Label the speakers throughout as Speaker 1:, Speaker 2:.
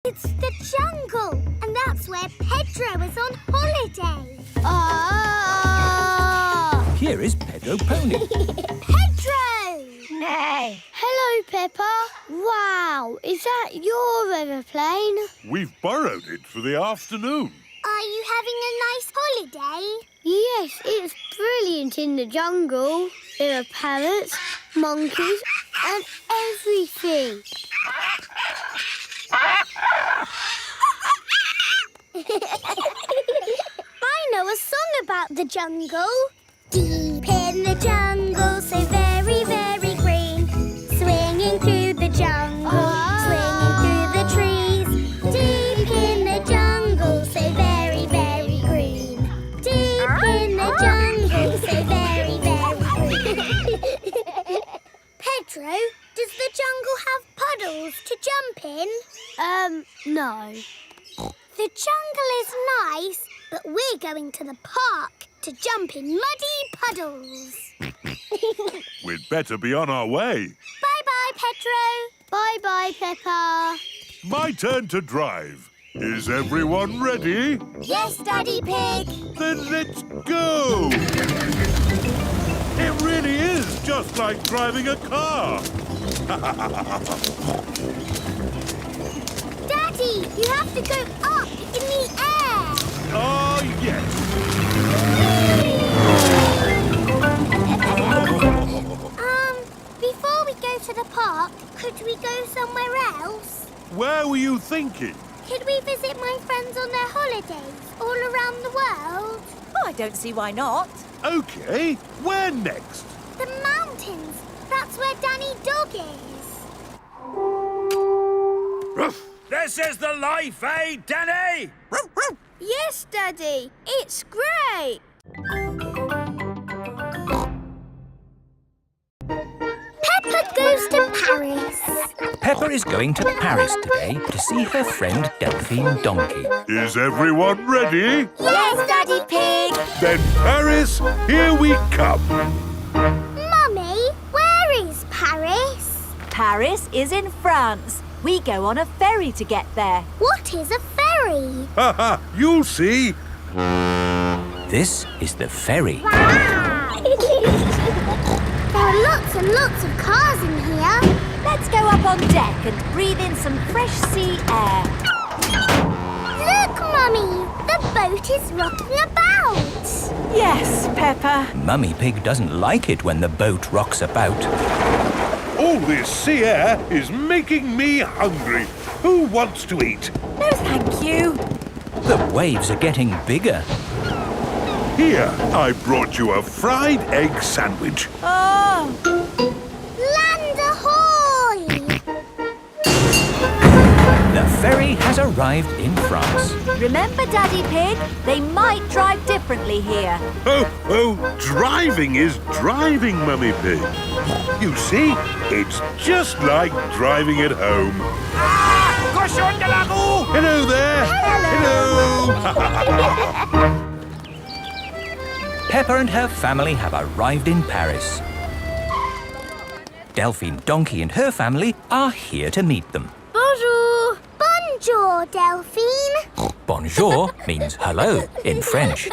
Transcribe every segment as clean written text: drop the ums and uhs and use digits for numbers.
Speaker 1: It's the jungle, and that's where Pedro is on holiday.
Speaker 2: Here is Pedro Pony.
Speaker 1: Pedro!
Speaker 3: Nay.
Speaker 4: Hello, Peppa. Wow, is that your aeroplane?
Speaker 5: We've borrowed it for the afternoon.
Speaker 1: Are you having a nice holiday?
Speaker 4: Yes, it's brilliant in the jungle. There are parrots, monkeys and everything.
Speaker 1: I know a song about the jungle. Deep in the jungle, so very, very green. Swinging through the jungle, swinging through the trees. Deep in the jungle, so very, very green. Deep in the jungle, so very, very green. Pedro, does the jungle have puddles to jump in?
Speaker 4: No.
Speaker 1: The jungle is nice, but we're going to the park to jump in muddy puddles.
Speaker 5: We'd better be on our way.
Speaker 1: Bye-bye, Pedro.
Speaker 4: Bye-bye, Peppa.
Speaker 5: My turn to drive. Is everyone ready?
Speaker 1: Yes, Daddy Pig.
Speaker 5: Then let's go! It really is just like driving a car.
Speaker 1: Daddy, you have to go up in the air.
Speaker 5: Oh, yes.
Speaker 1: Before we go to the park, could we go somewhere else?
Speaker 5: Where were you thinking?
Speaker 1: Could we visit my friends on their holidays all around the world?
Speaker 3: Oh, I don't see why not.
Speaker 5: Okay, where next?
Speaker 1: The mountains. That's where Danny Dog is.
Speaker 6: This is the life, eh, Danny?
Speaker 4: Yes, Daddy. It's great.
Speaker 1: Peppa goes to Paris.
Speaker 2: Peppa is going to Paris today to see her friend Delphine Donkey.
Speaker 5: Is everyone ready?
Speaker 1: Yes, Daddy Pig.
Speaker 5: Then Paris, here we come.
Speaker 1: Mummy, where is Paris?
Speaker 3: Paris is in France. We go on a ferry to get there.
Speaker 1: What is a ferry?
Speaker 5: Haha, you'll see.
Speaker 2: This is the ferry.
Speaker 1: There are lots and lots of cars in here.
Speaker 3: Let's go up on deck and breathe in some fresh sea air.
Speaker 1: Look, Mummy, the boat is rocking about.
Speaker 3: Yes, Peppa.
Speaker 2: Mummy Pig doesn't like it when the boat rocks about.
Speaker 5: All this sea air is making me hungry. Who wants to eat?
Speaker 3: No, thank you.
Speaker 2: The waves are getting bigger.
Speaker 5: Here, I brought you a fried egg sandwich.
Speaker 3: Oh,
Speaker 1: Land ahoy!
Speaker 2: The ferry has arrived in France.
Speaker 3: remember, Daddy Pig? They might drive differently here.
Speaker 5: Oh, driving is driving, Mummy Pig. You see, it's just like driving at home.
Speaker 6: Cochon de la roue!
Speaker 5: Hello there. Hello.
Speaker 2: Peppa and her family have arrived in Paris. Delphine Donkey and her family are here to meet them.
Speaker 1: Bonjour. Bonjour, Delphine.
Speaker 2: Bonjour means hello in French.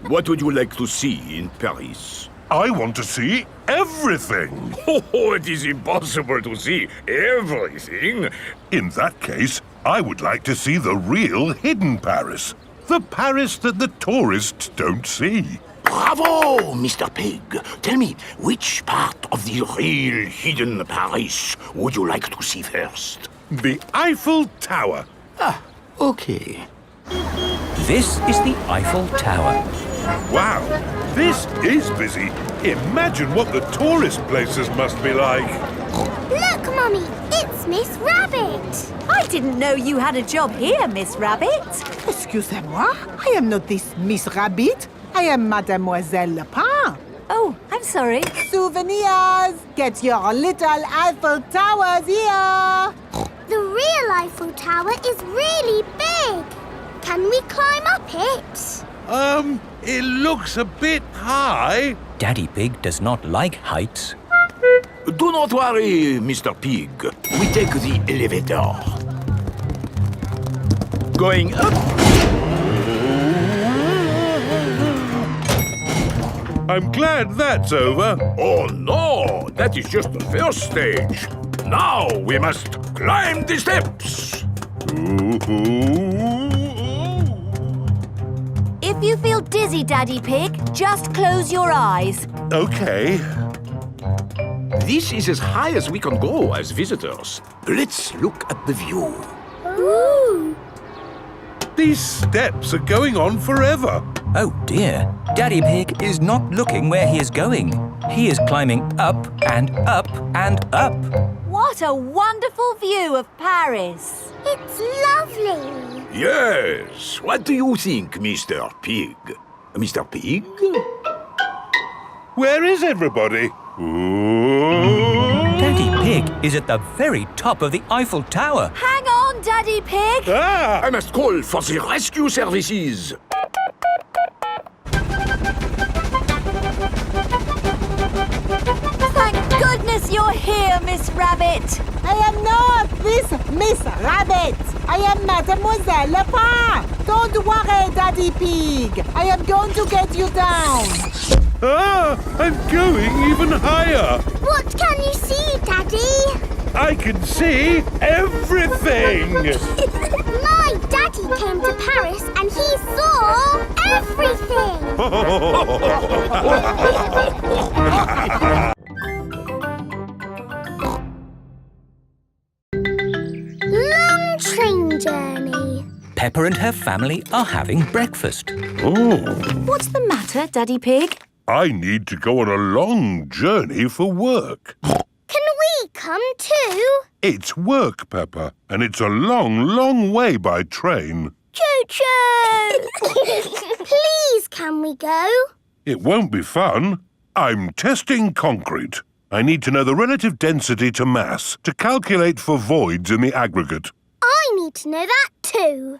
Speaker 7: What would you like to see in Paris?
Speaker 5: I want to see everything.
Speaker 7: Oh, it is impossible to see everything.
Speaker 5: In that case, I would like to see the real hidden Paris. The Paris that the tourists don't see.
Speaker 7: Bravo, Mr. Pig. Tell me, which part of the real hidden Paris would you like to see first?
Speaker 5: The Eiffel Tower.
Speaker 7: Ah, okay.
Speaker 2: This is the Eiffel Tower.
Speaker 5: Wow, this is busy. Imagine what the tourist places must be like.
Speaker 1: Look, Mummy, it's Miss Rabbit.
Speaker 3: I didn't know you had a job here, Miss Rabbit.
Speaker 8: Excusez-moi, I am not this Miss Rabbit. I am Mademoiselle Lapin.
Speaker 3: Oh, I'm sorry.
Speaker 8: Souvenirs! Get your little Eiffel Towers here!
Speaker 1: The real Eiffel Tower is really big. Can we climb up it?
Speaker 5: It looks a bit high.
Speaker 2: Daddy Pig does not like heights.
Speaker 7: Do not worry, Mr. Pig. We take the elevator. Going up.
Speaker 5: I'm glad that's over.
Speaker 7: Oh no, that is just the first stage. Now we must climb the steps.
Speaker 3: If you feel dizzy, Daddy Pig, just close your eyes.
Speaker 5: Okay.
Speaker 7: This is as high as we can go as visitors. Let's look at the view.
Speaker 1: Ooh.
Speaker 5: These steps are going on forever.
Speaker 2: Oh dear, Daddy Pig is not looking where he is going. He is climbing up and up and up.
Speaker 3: What a wonderful view of Paris.
Speaker 1: It's lovely.
Speaker 7: Yes. What do you think, Mr. Pig? Mr. Pig?
Speaker 5: Where is everybody?
Speaker 2: Daddy Pig is at the very top of the Eiffel Tower.
Speaker 3: Hang on, Daddy Pig.
Speaker 5: Ah!
Speaker 7: I must call for the rescue services.
Speaker 3: Thank goodness you're here, Miss Rabbit.
Speaker 8: I am not this Miss Rabbit. I am Mademoiselle Lapin. Don't worry, Daddy Pig. I am going to get you down.
Speaker 5: Ah! I'm going even higher.
Speaker 1: What can you see, Daddy?
Speaker 5: I can see everything.
Speaker 1: My daddy came to Paris and he saw everything. Long train journey.
Speaker 2: Peppa and her family are having breakfast.
Speaker 5: Oh,
Speaker 3: What's the matter, Daddy Pig?
Speaker 5: I need to go on a long journey for work.
Speaker 1: Can we come too?
Speaker 5: It's work, Peppa, and it's a long, long way by train.
Speaker 1: Choo-choo! Please, can we go?
Speaker 5: It won't be fun. I'm testing concrete. I need to know the relative density to mass to calculate for voids in the aggregate.
Speaker 1: I need to know that too.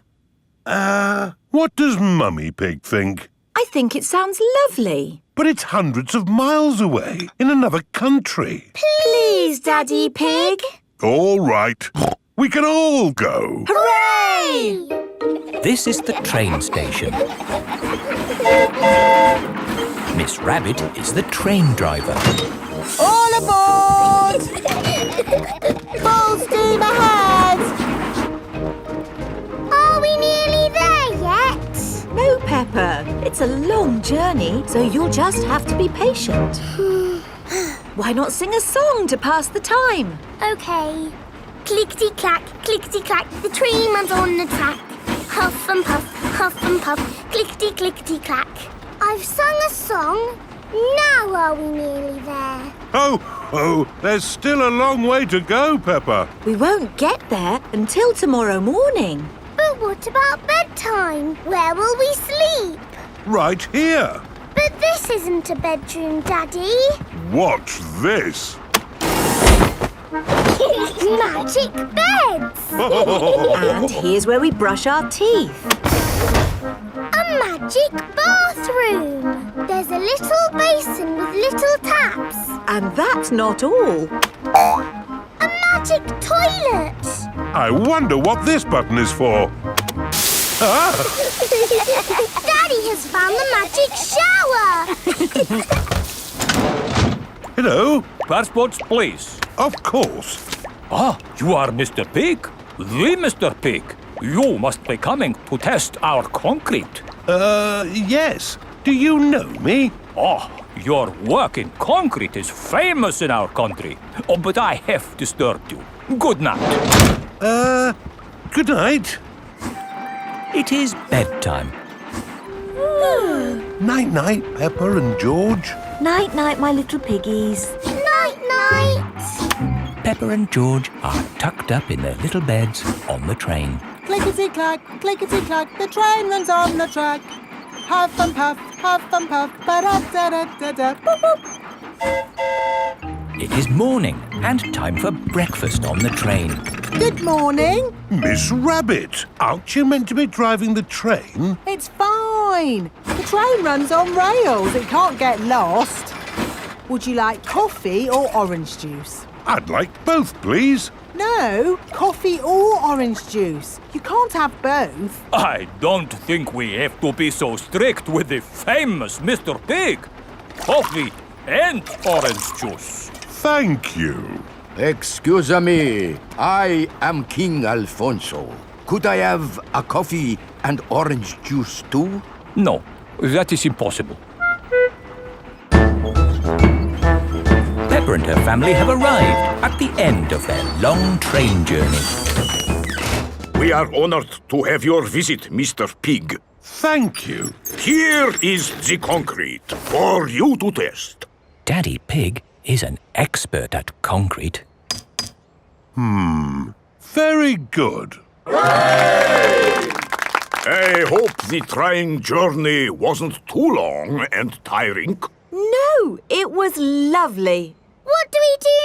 Speaker 5: What does Mummy Pig think?
Speaker 3: I think it sounds lovely.
Speaker 5: But it's hundreds of miles away, in another country.
Speaker 3: Please, Daddy Pig.
Speaker 5: All right. We can all go.
Speaker 3: Hooray!
Speaker 2: This is the train station. Miss Rabbit is the train driver.
Speaker 8: All aboard! Full steam ahead!
Speaker 1: Are we nearly there yet?
Speaker 3: No, Peppa. It's a long journey, so you'll just have to be patient. Why not sing a song to pass the time?
Speaker 1: Okay. Clickety-clack, clickety-clack, the train runs on the track. Huff and puff, clickety-clickety-clack. I've sung a song. Now are we nearly there?
Speaker 5: Oh, there's still a long way to go, Peppa.
Speaker 3: We won't get there until tomorrow morning.
Speaker 1: But what about bedtime? Where will we sleep?
Speaker 5: Right here.
Speaker 1: But this isn't a bedroom, Daddy.
Speaker 5: Watch this.
Speaker 1: Magic beds!
Speaker 3: And here's where we brush our teeth.
Speaker 1: A magic bathroom! There's a little basin with little taps.
Speaker 3: And that's not all.
Speaker 1: A magic toilet!
Speaker 5: I wonder what this button is for. Ah!
Speaker 1: Daddy has found the magic shower!
Speaker 5: Hello.
Speaker 6: Passports, please.
Speaker 5: Of course.
Speaker 6: Ah, you are Mr. Pig? The Mr. Pig. You must be coming to test our concrete.
Speaker 5: Yes. Do you know me?
Speaker 6: Oh, your work in concrete is famous in our country. Oh, but I have disturbed you. Good night.
Speaker 5: Good night.
Speaker 2: It is bedtime.
Speaker 5: Night-night, Peppa and George.
Speaker 3: Night-night, my little piggies.
Speaker 1: Night-night!
Speaker 2: Peppa and George are tucked up in their little beds on the train.
Speaker 8: Clickety-clack, the train runs on the track. Huff and puff, ba-da-da-da-da, boop, boop.
Speaker 2: It is morning and time for breakfast on the train.
Speaker 8: Good morning.
Speaker 5: Miss Rabbit, aren't you meant to be driving the train?
Speaker 8: It's fine. The train runs on rails. It can't get lost. Would you like coffee or orange juice?
Speaker 5: I'd like both, please.
Speaker 8: No, coffee or orange juice. You can't have both.
Speaker 6: I don't think we have to be so strict with the famous Mr. Pig. Coffee and orange juice.
Speaker 5: Thank you.
Speaker 7: Excuse me, I am King Alfonso. Could I have a coffee and orange juice too?
Speaker 6: No, that is impossible.
Speaker 2: Peppa and her family have arrived at the end of their long train journey.
Speaker 7: We are honored to have your visit, Mr. Pig.
Speaker 5: Thank you.
Speaker 7: Here is the concrete for you to test.
Speaker 2: Daddy Pig is an expert at concrete.
Speaker 5: Very good.
Speaker 7: I hope the trying journey wasn't too long and tiring.
Speaker 3: No, it was lovely.
Speaker 1: What do we do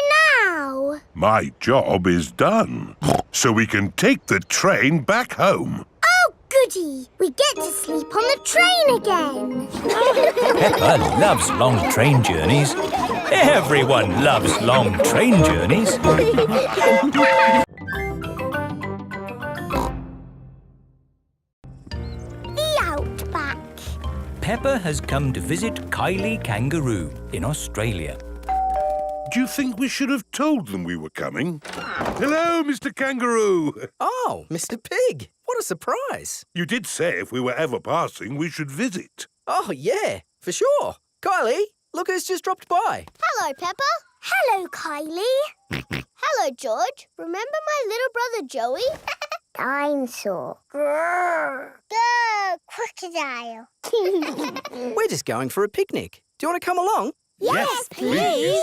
Speaker 1: now?
Speaker 5: My job is done. So we can take the train back home.
Speaker 1: Oh, goody! We get to sleep on the train again.
Speaker 2: Peppa loves long train journeys. Everyone loves long train journeys.
Speaker 1: The Outback.
Speaker 2: Peppa has come to visit Kylie Kangaroo in Australia.
Speaker 5: Do you think we should have told them we were coming? Hello, Mr. Kangaroo.
Speaker 9: Oh, Mr. Pig. What a surprise.
Speaker 5: You did say if we were ever passing, we should visit.
Speaker 9: Oh, yeah, for sure. Kylie, look who's just dropped by.
Speaker 4: Hello, Peppa.
Speaker 1: Hello, Kylie.
Speaker 4: Hello, George. Remember my little brother Joey?
Speaker 1: Dinosaur. Grrr. Grrr, crocodile.
Speaker 9: We're just going for a picnic. Do you want to come along?
Speaker 1: Yes, please.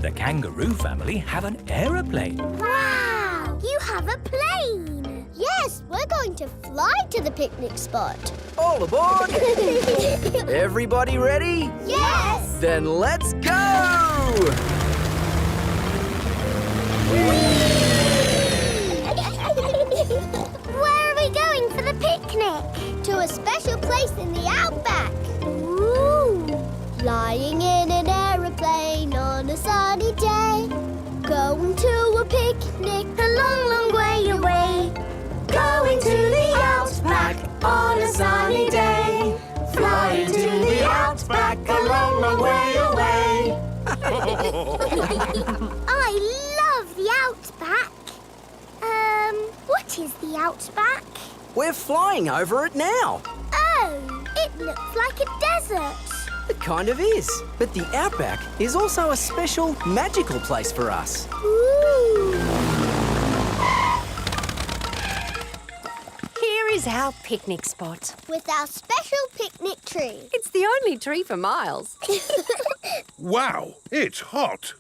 Speaker 2: The kangaroo family have an aeroplane.
Speaker 1: Wow, you have a plane.
Speaker 4: Yes, we're going to fly to the picnic spot.
Speaker 9: All aboard! Everybody ready?
Speaker 1: Yes.
Speaker 9: Then let's go!
Speaker 1: Where are we going for the picnic?
Speaker 4: To a special place in the Outback.
Speaker 1: Ooh.
Speaker 4: Flying in an aeroplane on a sunny day. Going to a picnic
Speaker 1: A long, long way away.
Speaker 3: Going to the Outback on a sunny day. Flying to the Outback a long, long way away.
Speaker 1: I love the Outback. What is the Outback?
Speaker 9: We're flying over it now.
Speaker 1: Oh, it looks like a desert.
Speaker 9: It kind of is. But the Outback is also a special, magical place for us.
Speaker 1: Ooh.
Speaker 10: Here is our picnic spot.
Speaker 4: with our special picnic tree.
Speaker 10: It's the only tree for miles.
Speaker 5: Wow, it's hot.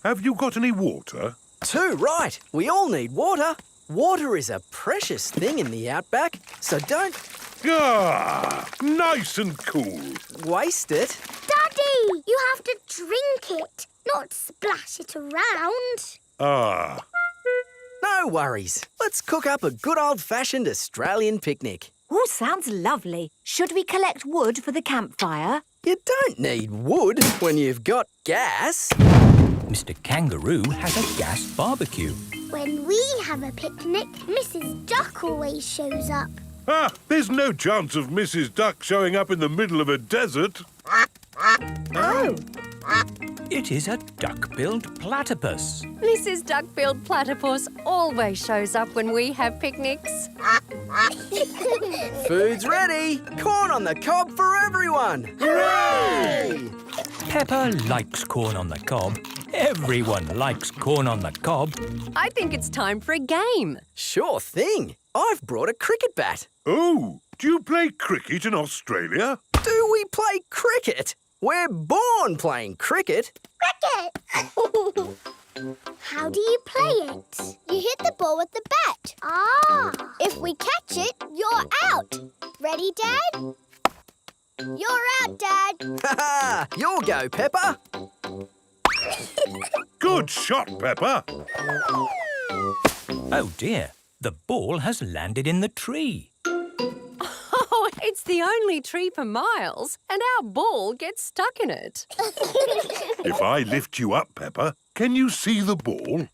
Speaker 5: Have you got any water?
Speaker 9: Too right. We all need water. Water is a precious thing in the Outback, so don't
Speaker 5: Ah, nice and cool.
Speaker 9: waste it.
Speaker 1: Daddy, you have to drink it, not splash it around.
Speaker 5: Ah,
Speaker 9: No worries. Let's cook up a good old-fashioned Australian picnic.
Speaker 3: Oh, sounds lovely. Should we collect wood for the campfire?
Speaker 9: You don't need wood when you've got gas.
Speaker 2: Mr. Kangaroo has a gas barbecue.
Speaker 1: When we have a picnic, Mrs. Duck always shows up.
Speaker 5: there's no chance of Mrs. Duck showing up in the middle of a desert.
Speaker 1: Oh.
Speaker 2: It is a duck-billed platypus.
Speaker 10: Mrs. Duck-billed Platypus always shows up when we have picnics.
Speaker 9: Food's ready. Corn on the cob for everyone. Hooray!
Speaker 2: Peppa likes corn on the cob. Everyone likes corn on the cob.
Speaker 10: I think it's time for a game.
Speaker 9: Sure thing. I've brought a cricket bat.
Speaker 5: Oh, do you play cricket in Australia?
Speaker 9: Do we play cricket? We're born playing cricket.
Speaker 1: Cricket! How do you play it?
Speaker 4: You hit the ball with the bat.
Speaker 1: Ah.
Speaker 4: If we catch it, you're out. Ready, Dad? You're out, Dad.
Speaker 9: Ha! You'll go, Peppa.
Speaker 5: Good shot, Peppa.
Speaker 2: Oh dear, the ball has landed in the tree.
Speaker 10: Oh, It's the only tree for miles, and our ball gets stuck in it.
Speaker 5: If I lift you up, Peppa, can you see the ball?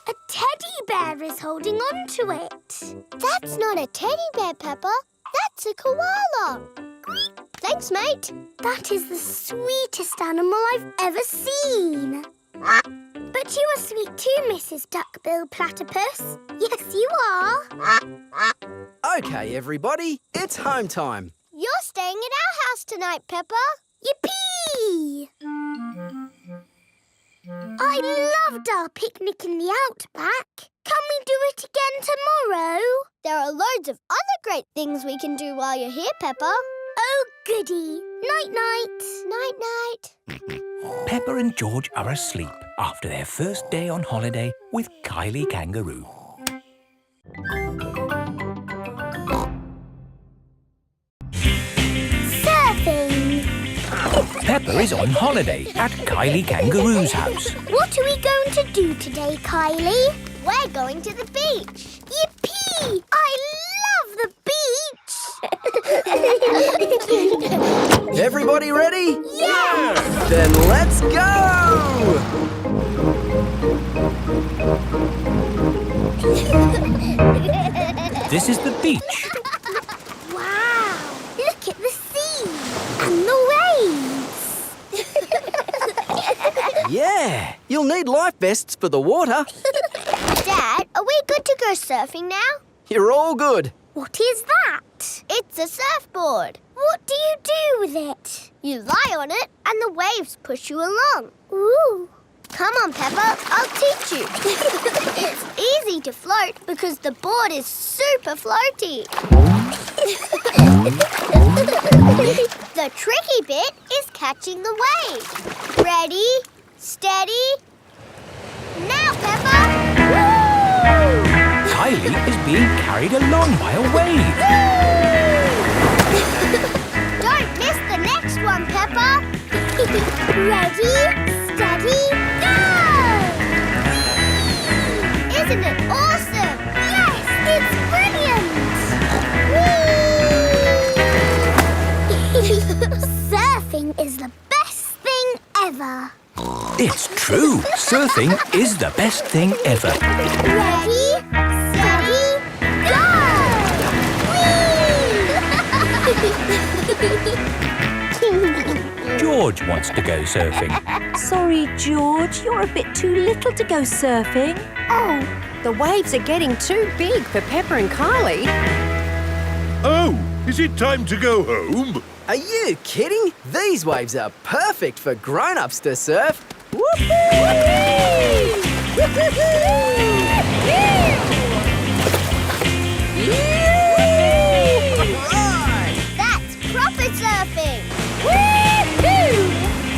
Speaker 1: A teddy bear is holding on to it.
Speaker 4: That's not a teddy bear, Peppa. That's a koala. Thanks, mate.
Speaker 1: That is the sweetest animal I've ever seen. But you are sweet too, Mrs. Duckbill Platypus. Yes, you are.
Speaker 9: OK, everybody, it's home time.
Speaker 4: You're staying at our house tonight, Peppa.
Speaker 1: Yippee! I loved our picnic in the Outback. Can we do it again tomorrow?
Speaker 4: There are loads of other great things we can do while you're here, Peppa.
Speaker 1: Oh, goody. Night-night.
Speaker 4: Night-night.
Speaker 2: Peppa and George are asleep after their first day on holiday with Kylie Kangaroo.
Speaker 1: Surfing.
Speaker 2: Peppa is on holiday at Kylie Kangaroo's house.
Speaker 1: What are we going to do today, Kylie?
Speaker 4: We're going to the beach.
Speaker 1: Yippee! I love the beach!
Speaker 9: Everybody ready?
Speaker 1: Yeah!
Speaker 9: Then let's go!
Speaker 2: This is the beach.
Speaker 1: Wow! Look at the sea and the waves.
Speaker 9: Yeah, you'll need life vests for the water.
Speaker 4: Dad, are we good to go surfing now?
Speaker 9: You're all good.
Speaker 1: What is that?
Speaker 4: It's a surfboard.
Speaker 1: What do you do with it?
Speaker 4: You lie on it and the waves push you along.
Speaker 1: Ooh.
Speaker 4: Come on, Peppa, I'll teach you. It's easy to float because the board is super floaty. The tricky bit is catching the wave. Ready, steady, now, Peppa! Woo!
Speaker 2: Kylie is being carried along by a wave.
Speaker 4: Don't miss the next one, Peppa.
Speaker 1: Ready, steady, go!
Speaker 4: Isn't it awesome?
Speaker 1: Yes, it's brilliant! Surfing is the best thing ever.
Speaker 2: It's true. Surfing is the best thing ever.
Speaker 1: Ready, steady, go!
Speaker 2: George wants to go surfing.
Speaker 3: Sorry, George, you're a bit too little to go surfing.
Speaker 10: Oh, the waves are getting too big for Peppa and Kylie.
Speaker 5: Oh, is it time to go home?
Speaker 9: Are you kidding? These waves are perfect for grown-ups to surf.
Speaker 4: That's proper surfing.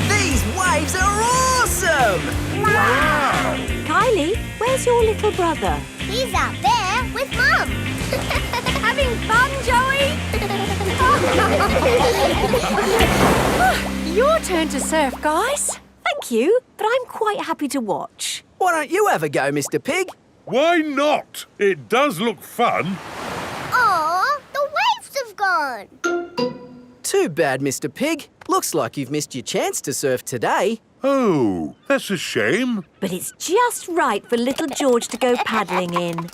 Speaker 9: These waves are awesome!
Speaker 5: Wow!
Speaker 3: Kylie, where's your little brother?
Speaker 4: He's out there with Mum.
Speaker 10: Having fun, Joey? Your turn to surf, guys.
Speaker 3: Thank you, but I'm quite happy to watch.
Speaker 9: Why don't you have a go, Mr. Pig?
Speaker 5: Why not? It does look fun.
Speaker 4: Aw, the waves have gone.
Speaker 9: Too bad, Mr. Pig. Looks like you've missed your chance to surf today.
Speaker 5: Oh, that's a shame.
Speaker 3: But it's just right for little George to go paddling in.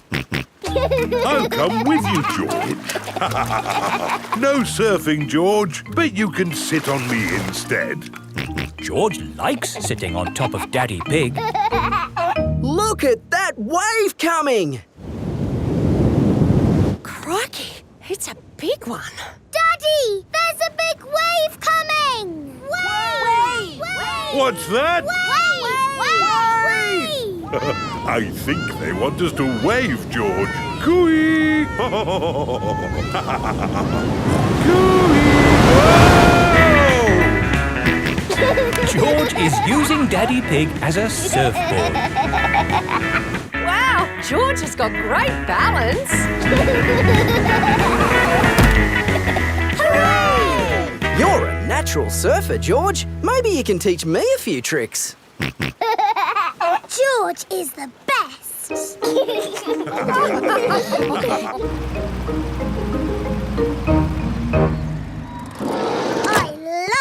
Speaker 5: I'll come with you, George. No surfing, George, but you can sit on me instead.
Speaker 2: George likes sitting on top of Daddy Pig.
Speaker 9: Look at that wave coming!
Speaker 10: Crikey, it's a big one.
Speaker 1: Daddy, there's a big wave coming! Wave!
Speaker 5: What's that?
Speaker 1: Wave!
Speaker 5: I think they want us to wave, George. Cooey! Cooey!
Speaker 2: George is using Daddy Pig as a surfboard.
Speaker 10: Wow, George has got great balance.
Speaker 1: Hooray!
Speaker 9: You're a natural surfer, George. Maybe you can teach me a few tricks.
Speaker 1: George is the best. I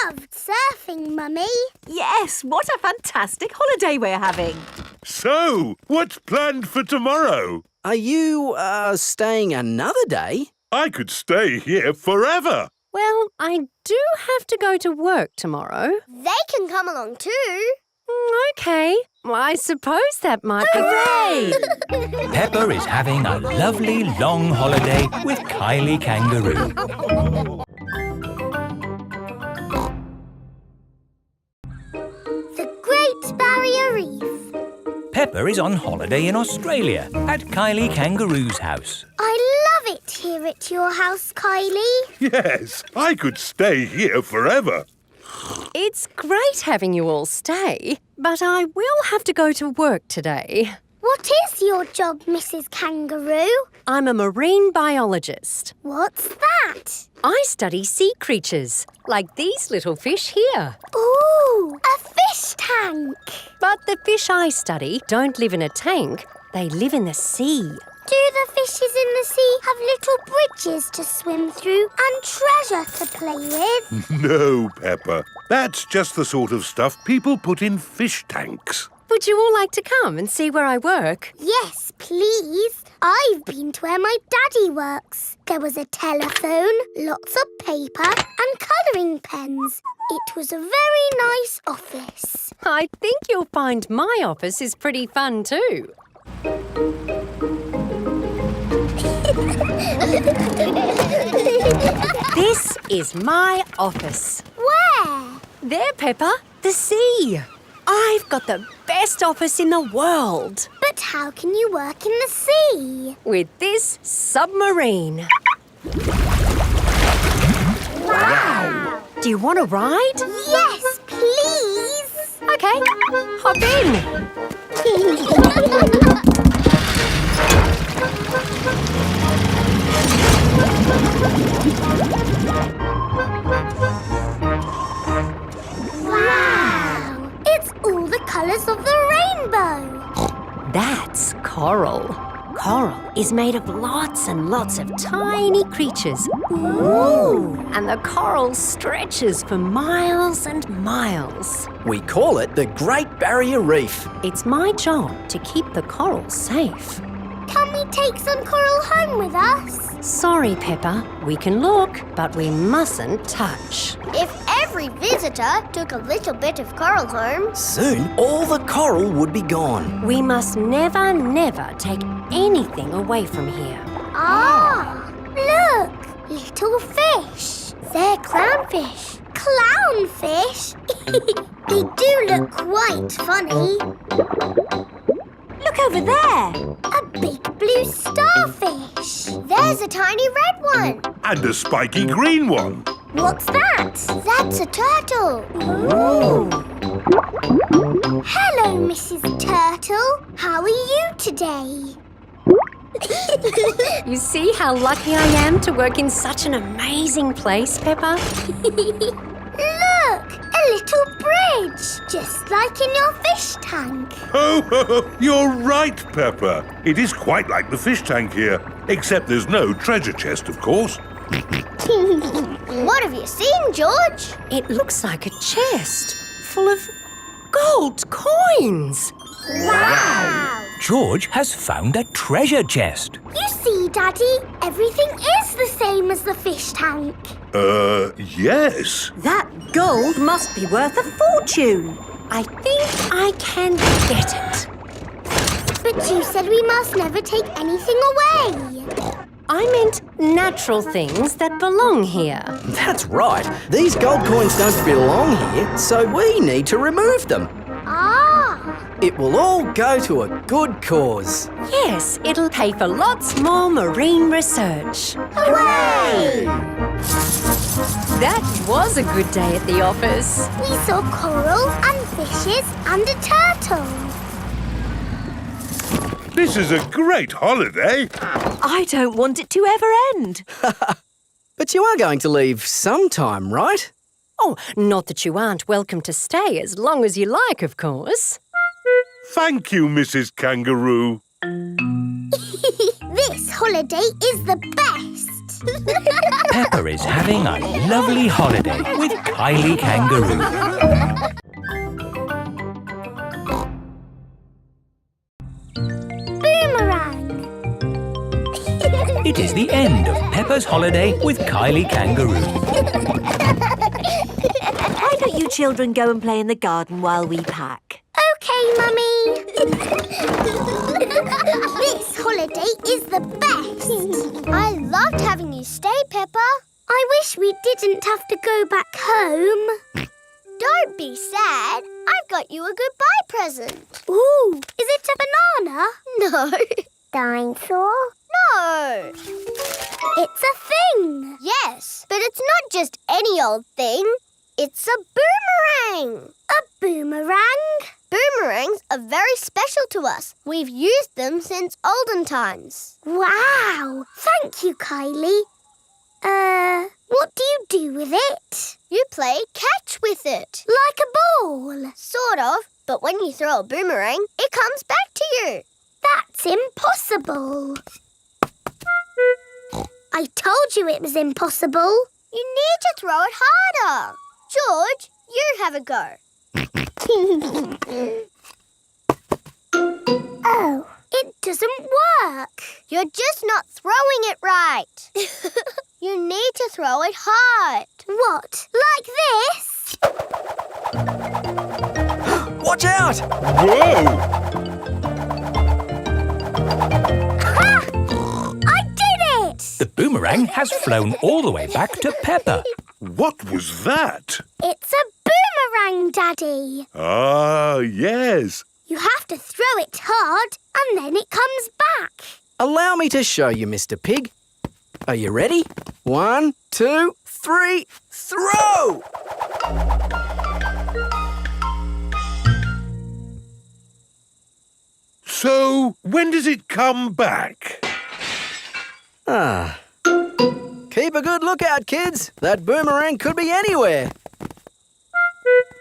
Speaker 1: loved surfing, Mummy.
Speaker 3: Yes, what a fantastic holiday we're having.
Speaker 5: So, what's planned for tomorrow?
Speaker 9: Are you, staying another day?
Speaker 5: I could stay here forever.
Speaker 10: Well, I do have to go to work tomorrow.
Speaker 4: They can come along too.
Speaker 10: OK. Well, I suppose that might be...
Speaker 3: Hooray!
Speaker 2: Peppa is having a lovely long holiday with Kylie Kangaroo.
Speaker 1: The Great Barrier Reef.
Speaker 2: Peppa is on holiday in Australia at Kylie Kangaroo's house.
Speaker 1: I love it here at your house, Kylie.
Speaker 5: Yes, I could stay here forever.
Speaker 10: It's great having you all stay, but I will have to go to work today.
Speaker 1: What is your job, Mrs. Kangaroo?
Speaker 10: I'm a marine biologist.
Speaker 1: What's that?
Speaker 10: I study sea creatures, like these little fish here.
Speaker 1: Ooh, a fish tank.
Speaker 10: But the fish I study don't live in a tank, they live in the sea.
Speaker 1: Do the fishes in the sea have little bridges to swim through and treasure to play with?
Speaker 5: No, Peppa. That's just the sort of stuff people put in fish tanks.
Speaker 10: Would you all like to come and see where I work?
Speaker 1: Yes, please. I've been to where my daddy works. There was a telephone, lots of paper and colouring pens. It was a very nice office.
Speaker 10: I think you'll find my office is pretty fun too. This is my office.
Speaker 1: Where?
Speaker 10: There, Peppa, the sea. I've got the best office in the world.
Speaker 1: But how can you work in the sea?
Speaker 10: With this submarine.
Speaker 1: Wow!
Speaker 10: Do you want to ride?
Speaker 1: Yes, please.
Speaker 10: OK, hop in.
Speaker 1: Wow! It's all the colours of the rainbow.
Speaker 10: That's coral. Coral is made of lots and lots of tiny creatures.
Speaker 1: Ooh!
Speaker 10: And the coral stretches for miles and miles.
Speaker 9: We call it the Great Barrier Reef.
Speaker 10: It's my job to keep the coral safe.
Speaker 1: Can we take some coral home with us?
Speaker 10: Sorry, Peppa. We can look, but we mustn't touch.
Speaker 4: If every visitor took a little bit of coral home,
Speaker 9: Soon, all the coral would be gone.
Speaker 10: We must never, never take anything away from here.
Speaker 1: Ah! Look! Little fish. They're clownfish. Clownfish? They do look quite funny.
Speaker 3: Look over there.
Speaker 1: A big blue starfish.
Speaker 4: there's a tiny red one.
Speaker 5: And a spiky green one.
Speaker 1: What's that?
Speaker 4: That's a turtle.
Speaker 1: Ooh. Hello, Mrs. Turtle. How are you today?
Speaker 10: You see how lucky I am to work in such an amazing place, Peppa?
Speaker 1: Look, a little bridge, just like in your fish tank.
Speaker 5: Oh, you're right, Peppa. It is quite like the fish tank here, except there's no treasure chest, of course.
Speaker 4: What have you seen, George?
Speaker 10: It looks like a chest full of gold coins.
Speaker 1: Wow!
Speaker 2: George has found a treasure chest.
Speaker 1: You see, Daddy, everything is the same as the fish tank.
Speaker 5: Yes.
Speaker 3: That gold must be worth a fortune.
Speaker 10: I think I can get it.
Speaker 1: But you said we must never take anything away.
Speaker 10: I meant natural things that belong here.
Speaker 9: That's right. These gold coins don't belong here, so we need to remove them.
Speaker 1: Ah!
Speaker 9: It will all go to a good cause.
Speaker 10: Yes, it'll pay for lots more marine research.
Speaker 1: Hooray!
Speaker 10: That was a good day at the office.
Speaker 1: We saw coral and fishes and a turtle.
Speaker 5: This is a great holiday.
Speaker 3: I don't want it to ever end.
Speaker 9: But you are going to leave sometime, right?
Speaker 10: Oh, not that you aren't welcome to stay as long as you like, of course.
Speaker 5: Thank you, Mrs. Kangaroo.
Speaker 1: This holiday is the best.
Speaker 2: Peppa is having a lovely holiday with Kylie Kangaroo.
Speaker 1: Boomerang.
Speaker 2: It is the end of Peppa's holiday with Kylie Kangaroo.
Speaker 3: Why don't you children go and play in the garden while we pack?
Speaker 1: Okay, Mummy. This holiday is the best.
Speaker 4: I loved having you stay, Peppa.
Speaker 1: I wish we didn't have to go back home.
Speaker 4: Don't be sad. I've got you a goodbye present.
Speaker 1: Ooh, is it a banana?
Speaker 4: No.
Speaker 1: Dinosaur?
Speaker 4: No.
Speaker 1: It's a thing.
Speaker 4: Yes, but it's not just any old thing. It's a boomerang.
Speaker 1: A boomerang?
Speaker 4: Boomerangs are very special to us. We've used them since olden times.
Speaker 1: Wow. Thank you, Kylie. What do you do with it?
Speaker 4: You play catch with it.
Speaker 1: Like a ball?
Speaker 4: Sort of, but when you throw a boomerang, it comes back to you.
Speaker 1: That's impossible. I told you it was impossible.
Speaker 4: You need to throw it harder. George, you have a go.
Speaker 1: Oh, it doesn't work.
Speaker 4: You're just not throwing it right. You need to throw it hard.
Speaker 1: What, like this?
Speaker 9: Watch out!
Speaker 5: Whoa!
Speaker 1: Ha! I did it!
Speaker 2: The boomerang has flown all the way back to Peppa.
Speaker 5: What was that?
Speaker 1: It's a boomerang, Daddy.
Speaker 5: Ah, yes.
Speaker 1: You have to throw it hard and then it comes back.
Speaker 9: Allow me to show you, Mr. Pig. Are you ready? 1, 2, 3, throw!
Speaker 5: So, when does it come back?
Speaker 9: Ah. Keep a good lookout, kids. That boomerang could be anywhere.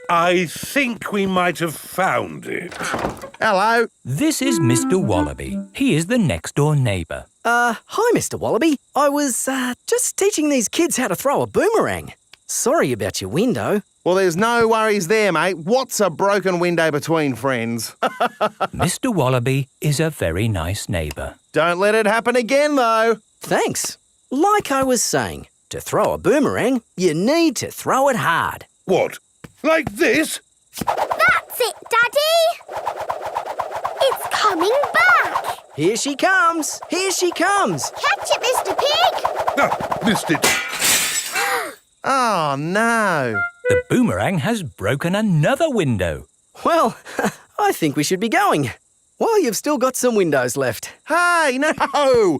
Speaker 5: I think we might have found it.
Speaker 7: Hello.
Speaker 2: This is Mr. Wallaby. He is the next-door neighbour.
Speaker 9: Hi, Mr. Wallaby. I was, just teaching these kids how to throw a boomerang. Sorry about your window.
Speaker 7: Well, there's no worries there, mate. What's a broken window between friends?
Speaker 2: Mr. Wallaby is a very nice neighbour.
Speaker 7: Don't let it happen again, though.
Speaker 9: Thanks. Like I was saying, to throw a boomerang, you need to throw it hard.
Speaker 5: What? Like this?
Speaker 1: That's it, Daddy. It's coming back.
Speaker 9: Here she comes. Here she comes.
Speaker 4: Catch it, Mr. Pig.
Speaker 5: Ah, missed it.
Speaker 7: Oh, no.
Speaker 2: The boomerang has broken another window.
Speaker 9: Well, I think we should be going. Well, you've still got some windows left.
Speaker 7: Hey, no.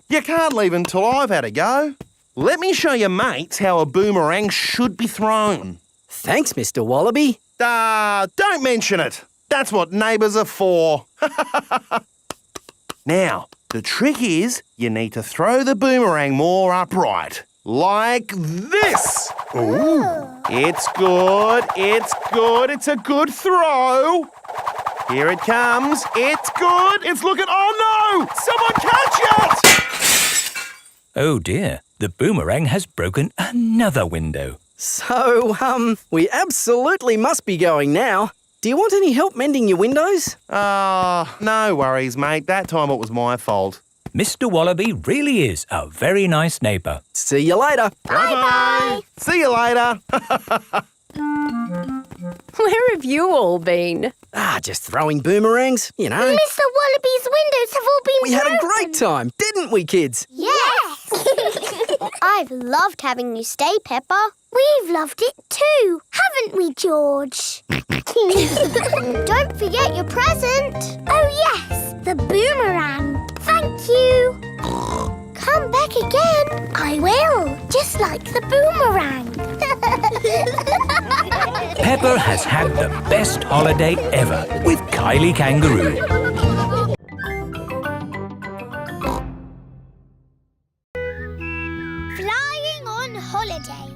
Speaker 7: You can't leave until I've had a go. Let me show your mates how a boomerang should be thrown.
Speaker 9: Thanks, Mr. Wallaby.
Speaker 7: Don't mention it. That's what neighbours are for. Now, the trick is you need to throw the boomerang more upright. Like this.
Speaker 5: Ooh.
Speaker 7: It's good. It's good. It's a good throw. Here it comes. It's good. It's looking... Oh, no! Someone catch it!
Speaker 2: Oh dear, the boomerang has broken another window.
Speaker 9: So, we absolutely must be going now. Do you want any help mending your windows?
Speaker 7: No worries, mate. That time it was my fault.
Speaker 2: Mr. Wallaby really is a very nice neighbour.
Speaker 9: See you later.
Speaker 7: Bye-bye. See you later.
Speaker 10: Where have you all been?
Speaker 9: Just throwing boomerangs, you know.
Speaker 1: Mr. Wallaby's windows have all been
Speaker 9: We had a
Speaker 1: broken.
Speaker 9: great time, didn't we, kids?
Speaker 4: Yes. I've loved having you stay, Peppa.
Speaker 1: We've loved it too, haven't we, George?
Speaker 4: Don't forget your present.
Speaker 1: Oh, yes, the boomerang. Thank you.
Speaker 4: Come back again.
Speaker 1: I will, just like the boomerang.
Speaker 2: Peppa has had the best holiday ever with Kylie Kangaroo.
Speaker 1: Flying on holiday.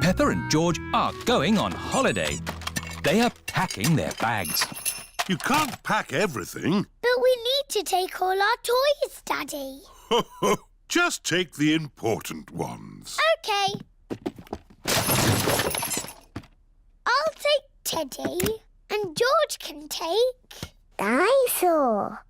Speaker 2: Peppa and George are going on holiday. They are packing their bags.
Speaker 5: You can't pack everything.
Speaker 1: But we need to take all our toys, Daddy.
Speaker 5: Just take the important ones.
Speaker 1: OK. I'll take Teddy and George can take... Dinosaur.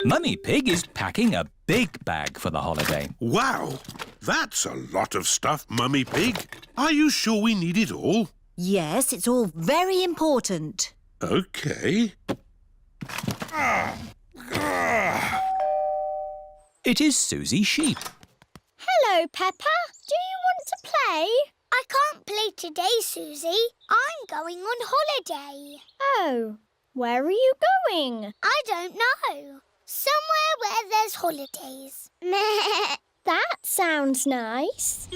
Speaker 2: Mummy Pig is packing a big bag for the holiday.
Speaker 5: Wow, that's a lot of stuff, Mummy Pig. Are you sure we need it all?
Speaker 3: Yes, it's all very important.
Speaker 5: OK.
Speaker 2: It is Suzy Sheep.
Speaker 1: Hello, Peppa. Do you want to play? I can't play today, Suzy. I'm going on holiday.
Speaker 4: Oh, where are you going?
Speaker 1: I don't know. Somewhere where there's holidays.
Speaker 4: That sounds nice.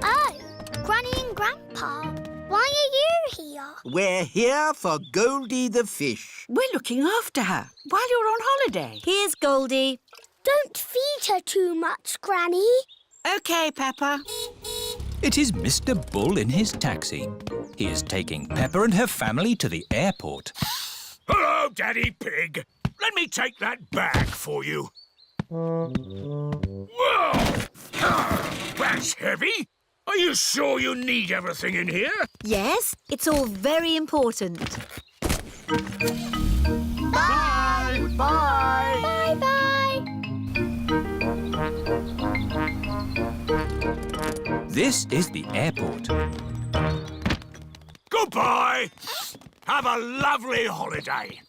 Speaker 1: Oh, Granny and Grandpa. Why are you here?
Speaker 11: We're here for Goldie the fish.
Speaker 3: We're looking after her while you're on holiday. Here's Goldie.
Speaker 1: Don't feed her too much, Granny.
Speaker 3: OK, Peppa.
Speaker 2: It is Mr. Bull in his taxi. He is taking Peppa and her family to the airport.
Speaker 6: Hello, Daddy Pig. Let me take that bag for you. Whoa! That's heavy. Are you sure you need everything in here?
Speaker 3: Yes, it's all very important.
Speaker 7: Bye! Bye!
Speaker 1: Bye-bye.
Speaker 2: This is the airport.
Speaker 6: Goodbye. Have a lovely holiday.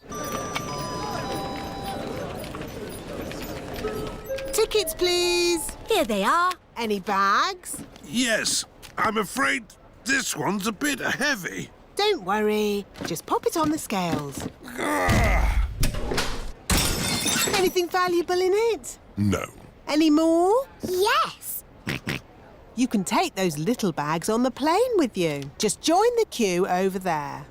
Speaker 8: Tickets, please.
Speaker 3: Here they are.
Speaker 8: Any bags?
Speaker 5: Yes, I'm afraid this one's a bit heavy.
Speaker 8: Don't worry. Just pop it on the scales. Anything valuable in it?
Speaker 5: No.
Speaker 8: Any more?
Speaker 1: Yes.
Speaker 8: You can take those little bags on the plane with you. Just join the queue over there.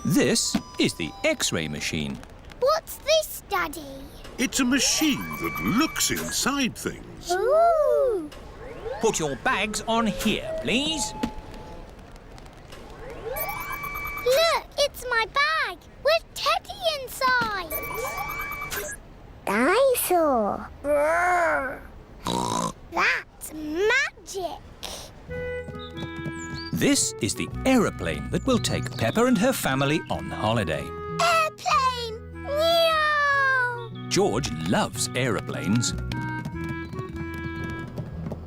Speaker 2: This is the X-ray machine.
Speaker 1: What's this, Daddy?
Speaker 5: It's a machine that looks inside things.
Speaker 1: Ooh.
Speaker 2: Put your bags on here, please.
Speaker 1: Look, it's my bag with Teddy inside. Dinosaur. That's magic.
Speaker 2: This is the aeroplane that will take Peppa and her family on holiday.
Speaker 1: Airplane. Meow.
Speaker 2: George loves aeroplanes.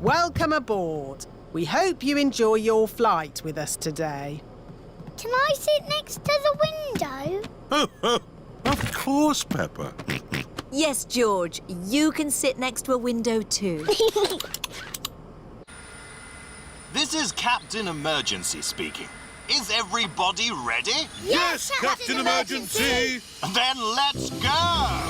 Speaker 8: Welcome aboard. We hope you enjoy your flight with us today.
Speaker 1: Can I sit next to the window?
Speaker 5: Of course, Peppa.
Speaker 3: Yes, George, you can sit next to a window too.
Speaker 12: This is Captain Emergency speaking. Is everybody ready?
Speaker 5: Yes, Captain Emergency!
Speaker 12: Then let's go!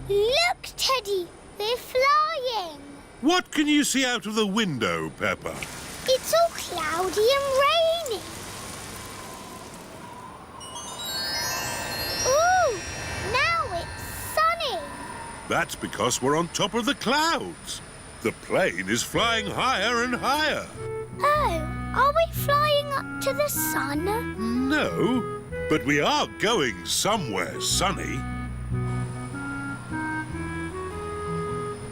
Speaker 1: Look, Teddy, we're flying.
Speaker 5: What can you see out of the window, Peppa?
Speaker 1: It's all cloudy and rainy. Ooh, now it's sunny.
Speaker 5: That's because we're on top of the clouds. The plane is flying higher and higher.
Speaker 1: Oh, are we flying up to the sun?
Speaker 5: No, but we are going somewhere sunny.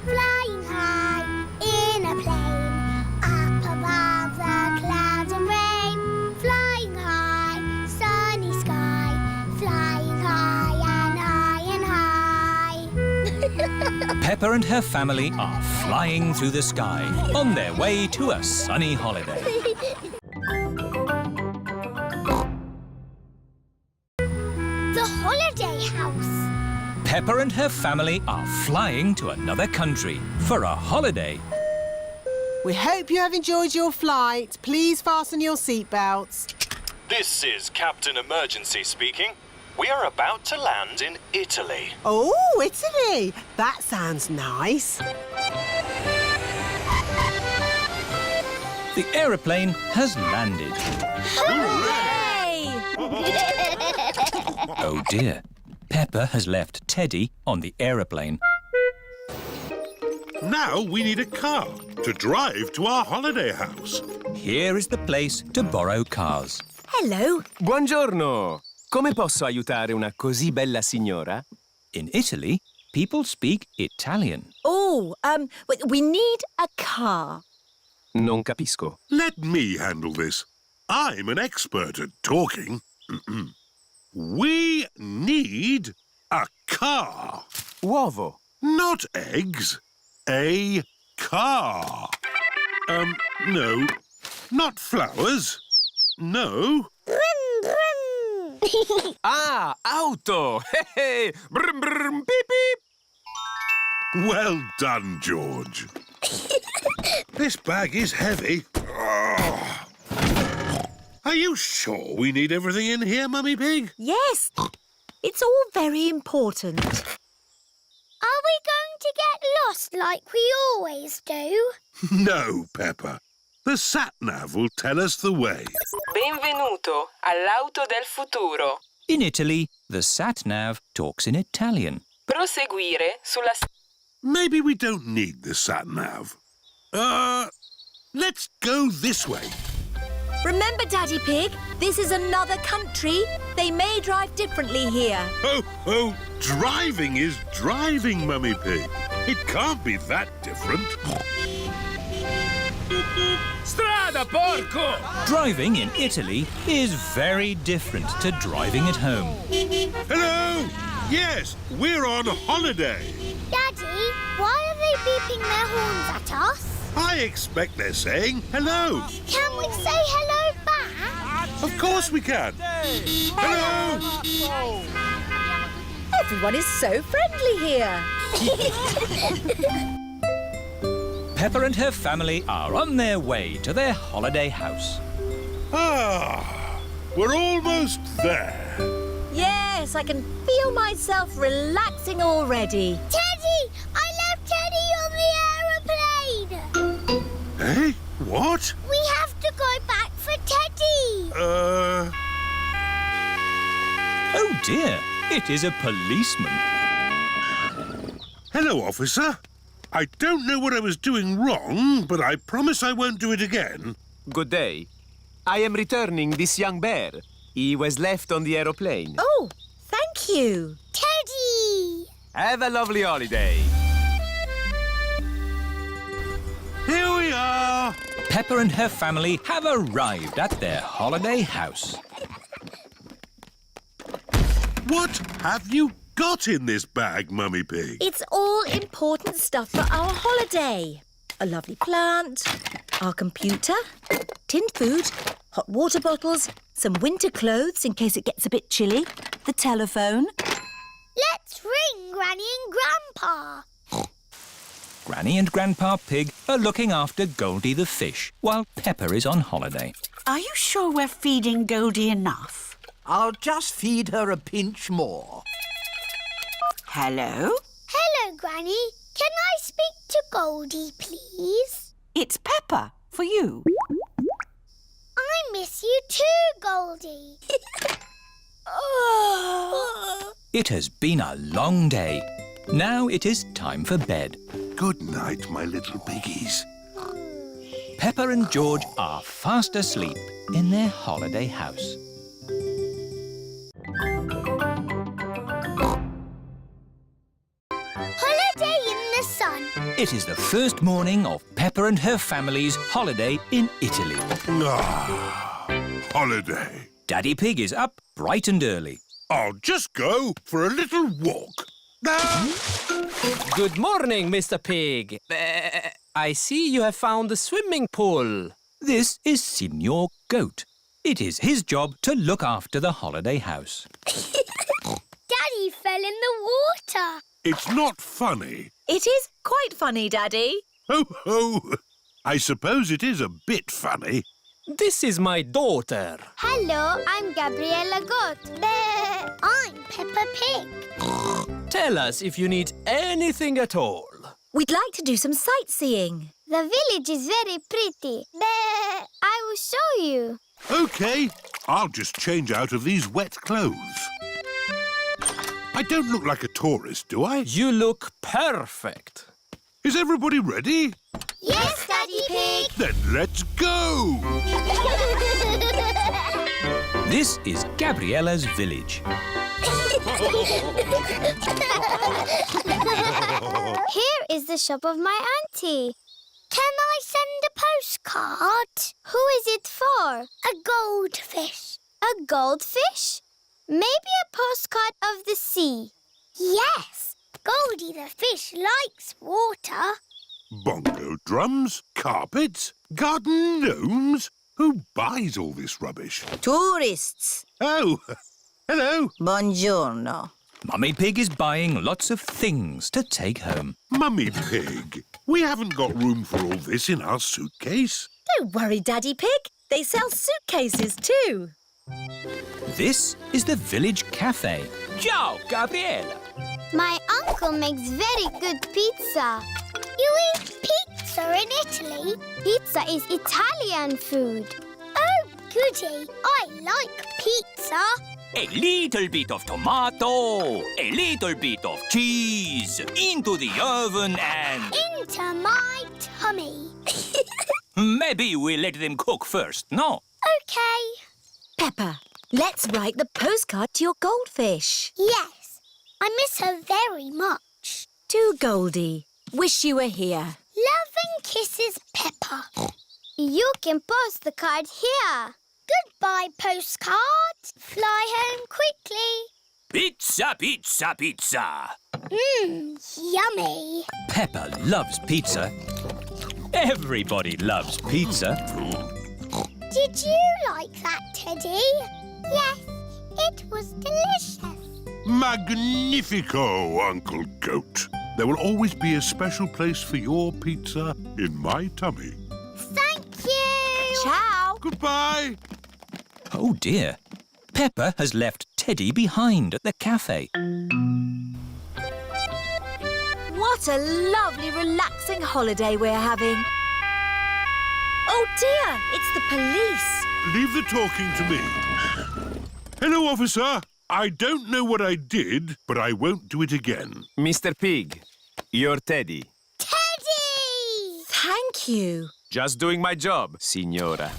Speaker 1: Flying high in a plane, up above the clouds and rain. Flying high, sunny sky, flying high and high and high.
Speaker 2: Peppa and her family are flying through the sky on their way to a sunny holiday.
Speaker 1: The holiday house.
Speaker 2: Peppa and her family are flying to another country for a holiday.
Speaker 8: We hope you have enjoyed your flight. Please fasten your seatbelts.
Speaker 12: This is Captain Emergency speaking. We are about to land in Italy.
Speaker 8: Oh, Italy! That sounds nice.
Speaker 2: The aeroplane has landed.
Speaker 3: Hooray!
Speaker 2: Oh dear, Peppa has left Teddy on the aeroplane.
Speaker 5: Now we need a car to drive to our holiday house.
Speaker 2: here is the place to borrow cars.
Speaker 3: Hello.
Speaker 13: Buongiorno. Come posso aiutare una così bella signora?
Speaker 2: In Italy, people speak Italian.
Speaker 3: Oh, we need a car.
Speaker 13: Non capisco.
Speaker 5: Let me handle this. I'm an expert at talking. We need a car.
Speaker 13: Uovo.
Speaker 5: Not eggs. A car. No. Not flowers. No.
Speaker 1: Brum, brum.
Speaker 13: Ah, auto. Brum, brum, beep, beep.
Speaker 5: Well done, George. This bag is heavy. Oh. Are you sure we need everything in here, Mummy Pig?
Speaker 3: Yes. It's all very important.
Speaker 1: Are we going to get lost like we always do?
Speaker 5: No, Peppa. The sat-nav will tell us the way.
Speaker 14: Benvenuto all'auto del futuro.
Speaker 2: In Italy, the sat-nav talks in Italian.
Speaker 14: Proseguire sulla...
Speaker 5: Maybe we don't need the sat-nav. Let's go this way.
Speaker 3: Remember, Daddy Pig, this is another country. They may drive differently here.
Speaker 5: Oh, driving is driving, Mummy Pig. It can't be that different.
Speaker 6: Strada, porco!
Speaker 2: Driving in Italy is very different to driving at home.
Speaker 5: Hello! Yes, we're on holiday.
Speaker 1: Daddy, why are they beeping their horns at us?
Speaker 5: I expect they're saying hello.
Speaker 1: Can we say hello back?
Speaker 5: Of course we can. Hello!
Speaker 3: Everyone is so friendly here.
Speaker 2: Peppa and her family are on their way to their holiday house.
Speaker 5: Ah, we're almost there.
Speaker 3: Yes, I can feel myself relaxing already.
Speaker 1: Teddy! I left Teddy on the aeroplane!
Speaker 5: Eh? What?
Speaker 1: We have to go back for Teddy!
Speaker 2: Oh dear, it is a policeman.
Speaker 5: Hello, officer. I don't know what I was doing wrong, but I promise I won't do it again.
Speaker 13: Good day. I am returning this young bear. He was left on the aeroplane.
Speaker 3: Oh, thank you.
Speaker 1: Teddy!
Speaker 13: Have a lovely holiday.
Speaker 5: Here we are.
Speaker 2: Peppa and her family have arrived at their holiday house.
Speaker 5: What have you got in this bag, Mummy Pig?
Speaker 3: It's all important stuff for our holiday. A lovely plant, our computer, tinned food, hot water bottles, some winter clothes in case it gets a bit chilly, the telephone.
Speaker 1: Let's ring Granny and Grandpa.
Speaker 2: Granny and Grandpa Pig are looking after Goldie the fish while Peppa is on holiday.
Speaker 11: Are you sure we're feeding Goldie enough? I'll just feed her a pinch more. Hello?
Speaker 1: Hello, Granny. Can I speak to Goldie, please?
Speaker 11: It's Peppa, for you.
Speaker 1: I miss you too, Goldie.
Speaker 2: It has been a long day. Now it is time for bed.
Speaker 5: Good night, my little piggies.
Speaker 2: Peppa and George are fast asleep in their holiday house.
Speaker 1: Holiday in the sun.
Speaker 2: It is the first morning of Peppa and her family's holiday in Italy.
Speaker 5: Ah, holiday.
Speaker 2: Daddy Pig is up bright and early.
Speaker 5: I'll just go for a little walk.
Speaker 13: Good morning, Mr. Pig. I see you have found the swimming pool.
Speaker 2: This is Signor Goat. It is his job to look after the holiday house.
Speaker 1: Daddy fell in the water.
Speaker 5: It's not funny.
Speaker 3: It is quite funny, Daddy.
Speaker 5: Ho, ho. I suppose it is a bit funny.
Speaker 13: This is my daughter.
Speaker 1: Hello, I'm Gabriella Goat. I'm Peppa Pig.
Speaker 13: Tell us if you need anything at all.
Speaker 3: We'd like to do some sightseeing.
Speaker 1: The village is very pretty. I will show you.
Speaker 5: OK, I'll just change out of these wet clothes. I don't look like a tourist, do I?
Speaker 13: You look perfect.
Speaker 5: Is everybody ready?
Speaker 4: Yes, Daddy Pig!
Speaker 5: Then let's go!
Speaker 2: This is Gabriella's village.
Speaker 4: Here is the shop of my auntie. Can I send a postcard? Who is it for? A goldfish. A goldfish? Maybe a postcard of the sea.
Speaker 1: Yes, Goldie the fish likes water.
Speaker 5: Bongo drums, carpets, garden gnomes. Who buys all this rubbish?
Speaker 3: Tourists.
Speaker 5: Oh, hello.
Speaker 3: Buongiorno.
Speaker 2: Mummy Pig is buying lots of things to take home.
Speaker 5: Mummy Pig, we haven't got room for all this in our suitcase.
Speaker 3: Don't worry, Daddy Pig. They sell suitcases too.
Speaker 2: This is the village cafe.
Speaker 6: Ciao, Gabriella.
Speaker 4: My uncle makes very good pizza.
Speaker 1: You eat pizza in Italy?
Speaker 4: Pizza is Italian food.
Speaker 1: Oh, goody. I like pizza.
Speaker 6: A little bit of tomato, a little bit of cheese, into the oven and...
Speaker 1: Into my tummy.
Speaker 6: Maybe we let them cook first, no?
Speaker 1: OK.
Speaker 3: Peppa, let's write the postcard to your goldfish.
Speaker 1: Yes, I miss her very much.
Speaker 3: To Goldie. Wish you were here.
Speaker 1: Love and kisses, Peppa.
Speaker 4: You can post the card here.
Speaker 1: Goodbye, postcard. Fly home quickly.
Speaker 6: Pizza, pizza, pizza.
Speaker 1: Yummy.
Speaker 2: Peppa loves pizza. Everybody loves pizza.
Speaker 1: Did you like that, Teddy? Yes, it was delicious.
Speaker 5: Magnifico, Uncle Goat. There will always be a special place for your pizza in my tummy.
Speaker 1: Thank you.
Speaker 3: Ciao.
Speaker 5: Goodbye.
Speaker 2: Oh dear. Peppa has left Teddy behind at the cafe.
Speaker 3: What a lovely, relaxing holiday we're having. Oh dear, it's the police.
Speaker 5: Leave the talking to me. Hello, officer. I don't know what I did, but I won't do it again.
Speaker 13: Mr. Pig, you're Teddy.
Speaker 1: Teddy!
Speaker 3: Thank you.
Speaker 13: Just doing my job, signora.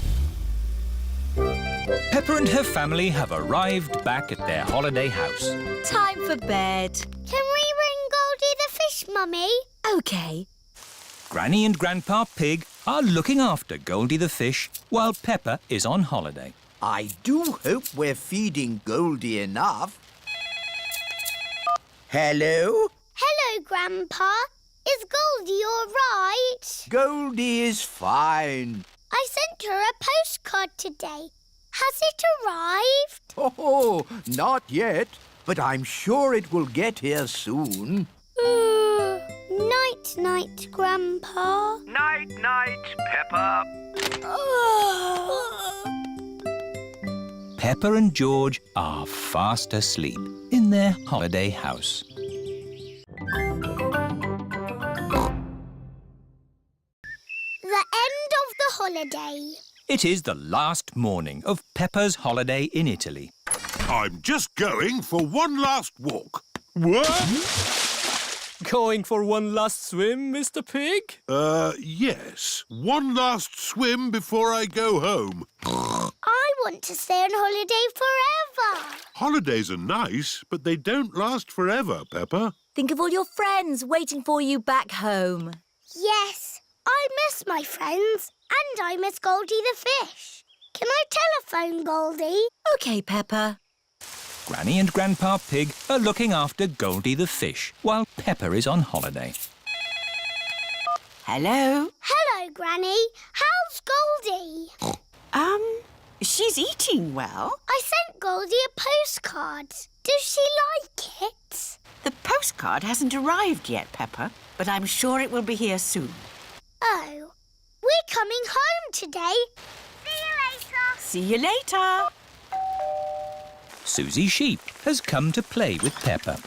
Speaker 2: Peppa and her family have arrived back at their holiday house.
Speaker 3: Time for bed.
Speaker 1: Can we ring Goldie the fish, Mummy?
Speaker 3: OK.
Speaker 2: Granny and Grandpa Pig are looking after Goldie the fish while Peppa is on holiday.
Speaker 11: I do hope we're feeding Goldie enough. Hello?
Speaker 1: Hello, Grandpa. Is Goldie all right?
Speaker 11: Goldie is fine.
Speaker 1: I sent her a postcard today. Has it arrived?
Speaker 11: Oh, not yet, but I'm sure it will get here soon.
Speaker 1: Night-night, Grandpa.
Speaker 15: Night-night, Peppa.
Speaker 2: Peppa and George are fast asleep in their holiday house.
Speaker 1: The end of the holiday.
Speaker 2: It is the last morning of Peppa's holiday in Italy.
Speaker 5: I'm just going for one last walk. What?
Speaker 6: Going for one last swim, Mr. Pig?
Speaker 5: Yes. One last swim before I go home.
Speaker 1: I want to stay on holiday forever.
Speaker 5: Holidays are nice, but they don't last forever, Peppa.
Speaker 3: Think of all your friends waiting for you back home.
Speaker 1: Yes, I miss my friends and I miss Goldie the fish. Can I telephone Goldie?
Speaker 3: OK, Peppa.
Speaker 2: Granny and Grandpa Pig are looking after Goldie the fish while Peppa is on holiday.
Speaker 10: Hello?
Speaker 1: Hello, Granny. How's Goldie?
Speaker 10: She's eating well.
Speaker 1: I sent Goldie a postcard. Does she like it?
Speaker 10: The postcard hasn't arrived yet, Peppa, but I'm sure it will be here soon.
Speaker 1: Oh, we're coming home today. See you later.
Speaker 10: See you later.
Speaker 2: Suzy Sheep has come to play with Peppa.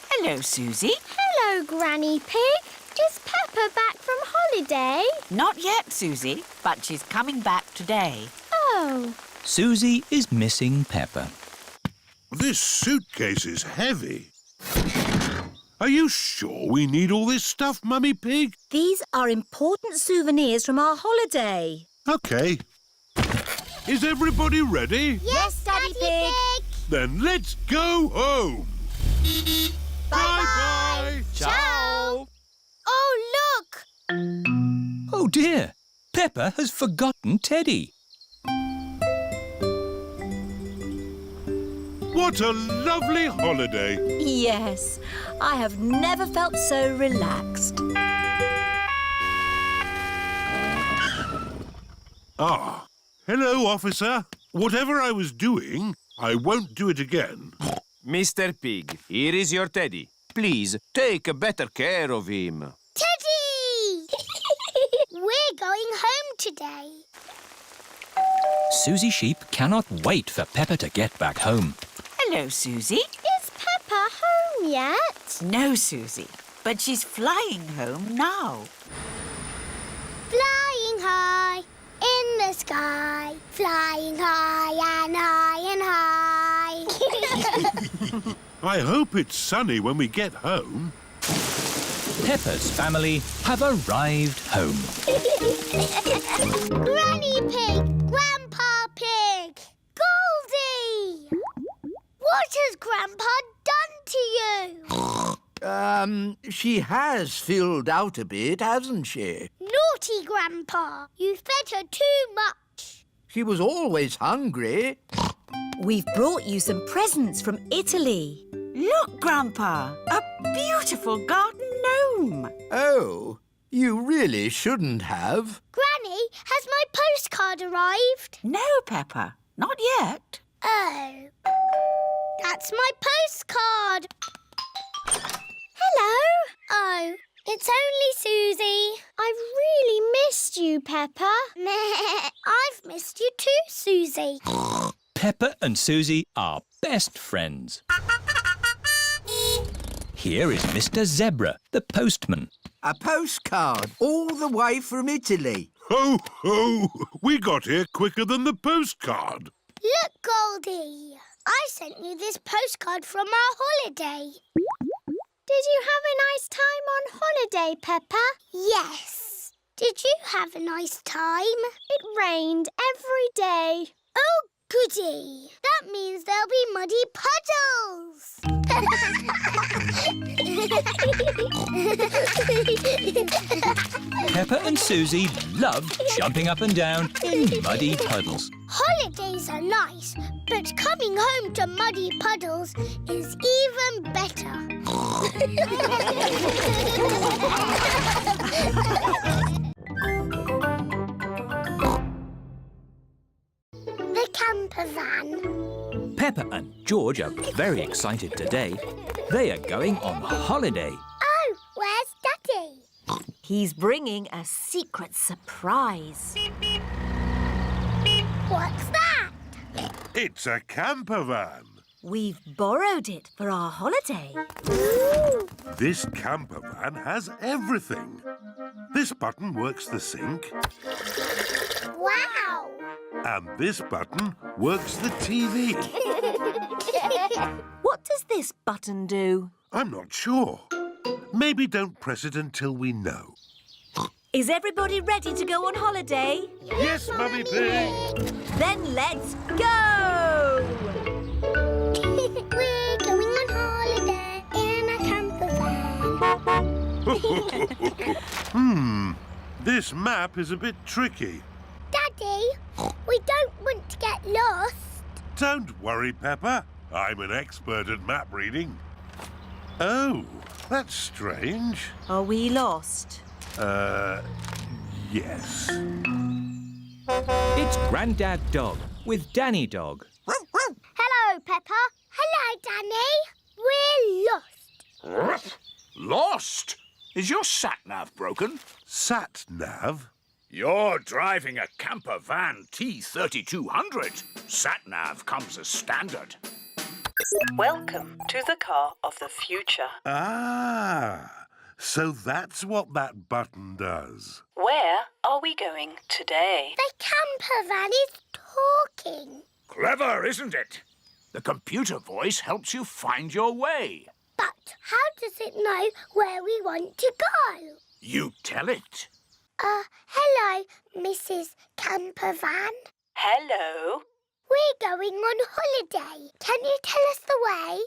Speaker 10: Hello, Suzy.
Speaker 4: Hello, Granny Pig. Is Peppa back from holiday?
Speaker 10: Not yet, Suzy, but she's coming back today.
Speaker 4: Oh.
Speaker 2: Suzy is missing Peppa.
Speaker 5: This suitcase is heavy. Are you sure we need all this stuff, Mummy Pig?
Speaker 3: These are important souvenirs from our holiday.
Speaker 5: OK. Is everybody ready?
Speaker 4: Yes, Daddy Pig.
Speaker 5: Then let's go home. Bye-bye.
Speaker 4: Ciao. Oh, look.
Speaker 2: Oh dear, Peppa has forgotten Teddy.
Speaker 5: What a lovely holiday.
Speaker 3: Yes, I have never felt so relaxed.
Speaker 5: Ah, hello, officer. Whatever I was doing, I won't do it again.
Speaker 13: Mr. Pig, here is your teddy. Please, take better care of him.
Speaker 4: Teddy! We're going home today.
Speaker 2: Suzy Sheep cannot wait for Peppa to get back home.
Speaker 16: Hello, Suzy.
Speaker 4: Is Peppa home yet?
Speaker 16: No, Suzy, but she's flying home now.
Speaker 4: Flying high in the sky. Flying high and high and high.
Speaker 5: I hope it's sunny when we get home.
Speaker 2: Peppa's family have arrived home.
Speaker 4: Granny Pig! Grandpa Pig! Goldie! What has Grandpa done to you?
Speaker 11: She has filled out a bit, hasn't she?
Speaker 4: Naughty Grandpa! You fed her too much.
Speaker 11: She was always hungry.
Speaker 3: We've brought you some presents from Italy.
Speaker 16: Look, Grandpa, a beautiful garden gnome.
Speaker 11: Oh, you really shouldn't have.
Speaker 4: Granny, has my postcard arrived?
Speaker 16: No, Peppa, not yet.
Speaker 4: Oh. That's my postcard. Hello. Oh, it's only Suzy. I've really missed you, Peppa. I've missed you too, Suzy.
Speaker 2: Peppa and Suzy are best friends. Here is Mr. Zebra, the postman.
Speaker 11: A postcard all the way from Italy.
Speaker 5: Ho, ho! We got here quicker than the postcard.
Speaker 4: Look, Goldie. I sent you this postcard from our holiday. Did you have a nice time on holiday, Peppa? Yes. Did you have a nice time? It rained every day. Oh, goody. That means there'll be muddy puddles.
Speaker 2: Peppa and Suzy love jumping up and down in muddy puddles.
Speaker 4: Holidays are nice, but coming home to muddy puddles is even better. The Campervan.
Speaker 2: Peppa and George are very excited today. They are going on holiday.
Speaker 4: Oh, where's Daddy?
Speaker 3: He's bringing a secret surprise.
Speaker 4: What's that?
Speaker 5: It's a campervan.
Speaker 3: We've borrowed it for our holiday.
Speaker 4: Ooh.
Speaker 5: This campervan has everything. This button works the sink.
Speaker 4: Wow!
Speaker 5: And this button works the TV.
Speaker 3: What does this button do?
Speaker 5: I'm not sure. Maybe don't press it until we know.
Speaker 3: Is everybody ready to go on holiday?
Speaker 5: Yes, Mummy Pig!
Speaker 3: Then let's go!
Speaker 4: We're going on holiday in a campervan.
Speaker 5: This map is a bit tricky.
Speaker 4: Daddy, we don't want to get lost.
Speaker 5: Don't worry, Peppa. I'm an expert at map reading. Oh, that's strange.
Speaker 3: Are we lost?
Speaker 5: Yes.
Speaker 2: It's Grandad Dog with Danny Dog.
Speaker 4: Hello, Peppa. Hello, Danny. We're lost.
Speaker 15: Lost? Is your sat-nav broken?
Speaker 5: Sat-nav?
Speaker 15: You're driving a Campervan T3200. Sat-nav comes as standard.
Speaker 14: Welcome to the car of the future.
Speaker 5: Ah, so that's what that button does.
Speaker 14: Where are we going today?
Speaker 4: The campervan is talking.
Speaker 15: Clever, isn't it? The computer voice helps you find your way.
Speaker 1: But how does it know where we want to go?
Speaker 15: You tell it.
Speaker 1: Hello, Mrs. Campervan.
Speaker 14: Hello.
Speaker 1: We're going on holiday. Can you tell us the way?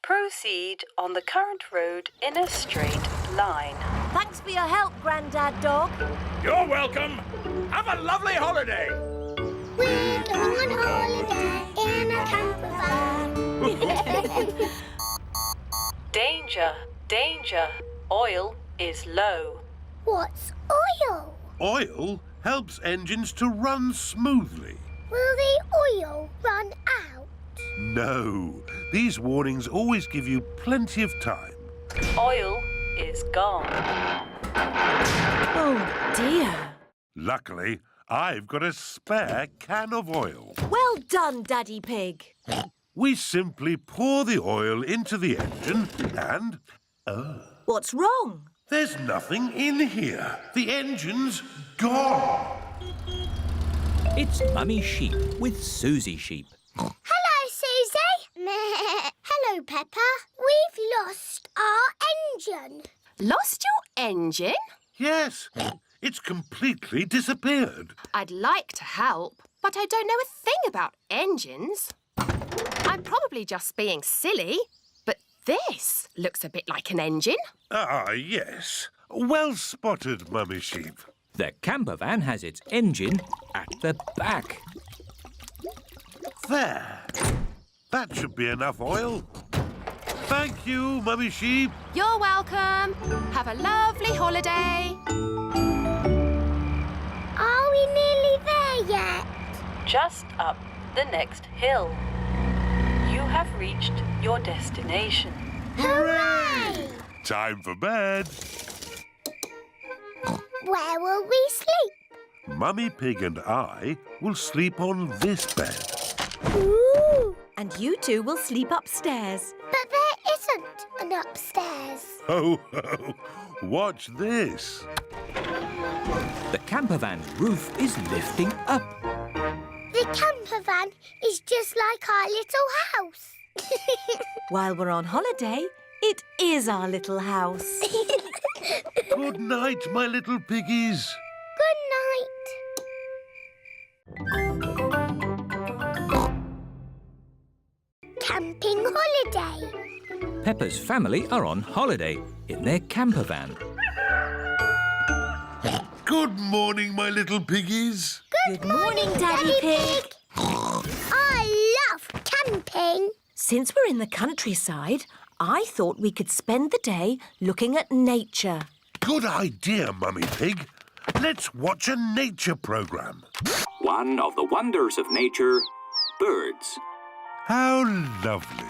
Speaker 14: Proceed on the current road in a straight line.
Speaker 3: Thanks for your help, Grandad Dog.
Speaker 15: You're welcome. Have a lovely holiday.
Speaker 1: We're going on holiday in a campervan.
Speaker 14: Danger, danger. Oil is low.
Speaker 1: What's oil?
Speaker 5: Oil helps engines to run smoothly.
Speaker 1: Will the oil run out?
Speaker 5: No, these warnings always give you plenty of time.
Speaker 14: Oil is gone.
Speaker 3: Oh, dear.
Speaker 5: Luckily, I've got a spare can of oil.
Speaker 3: Well done, Daddy Pig.
Speaker 5: We simply pour the oil into the engine and...
Speaker 3: What's wrong?
Speaker 5: There's nothing in here. The engine's gone.
Speaker 2: It's Mummy Sheep with Suzy Sheep.
Speaker 1: Hello, Susie. Hello, Peppa. We've lost our engine.
Speaker 10: Lost your engine?
Speaker 5: Yes, it's completely disappeared.
Speaker 10: I'd like to help, but I don't know a thing about engines. I'm probably just being silly, but this looks a bit like an engine.
Speaker 5: Ah, yes. Well spotted, Mummy Sheep.
Speaker 2: The campervan has its engine at the back.
Speaker 5: There. That should be enough oil. Thank you, Mummy Sheep.
Speaker 10: You're welcome. Have a lovely holiday.
Speaker 1: Are we nearly there yet?
Speaker 14: Just up the next hill. You have reached your destination.
Speaker 1: Hooray!
Speaker 5: Time for bed.
Speaker 1: Where will we sleep?
Speaker 5: Mummy Pig and I will sleep on this bed.
Speaker 1: Ooh!
Speaker 3: And you two will sleep upstairs.
Speaker 1: But there isn't an upstairs.
Speaker 5: Ho, ho! Watch this.
Speaker 2: The campervan's roof is lifting up.
Speaker 1: The campervan is just like our little house.
Speaker 3: While we're on holiday, it is our little house.
Speaker 5: Good night, my little piggies.
Speaker 1: Good night. Camping holiday.
Speaker 2: Peppa's family are on holiday in their campervan.
Speaker 5: Good morning, my little piggies.
Speaker 1: Good morning, Daddy Pig. I love camping.
Speaker 3: Since we're in the countryside, I thought we could spend the day looking at nature.
Speaker 5: Good idea, Mummy Pig. Let's watch a nature program.
Speaker 2: One of the wonders of nature, birds.
Speaker 5: How lovely.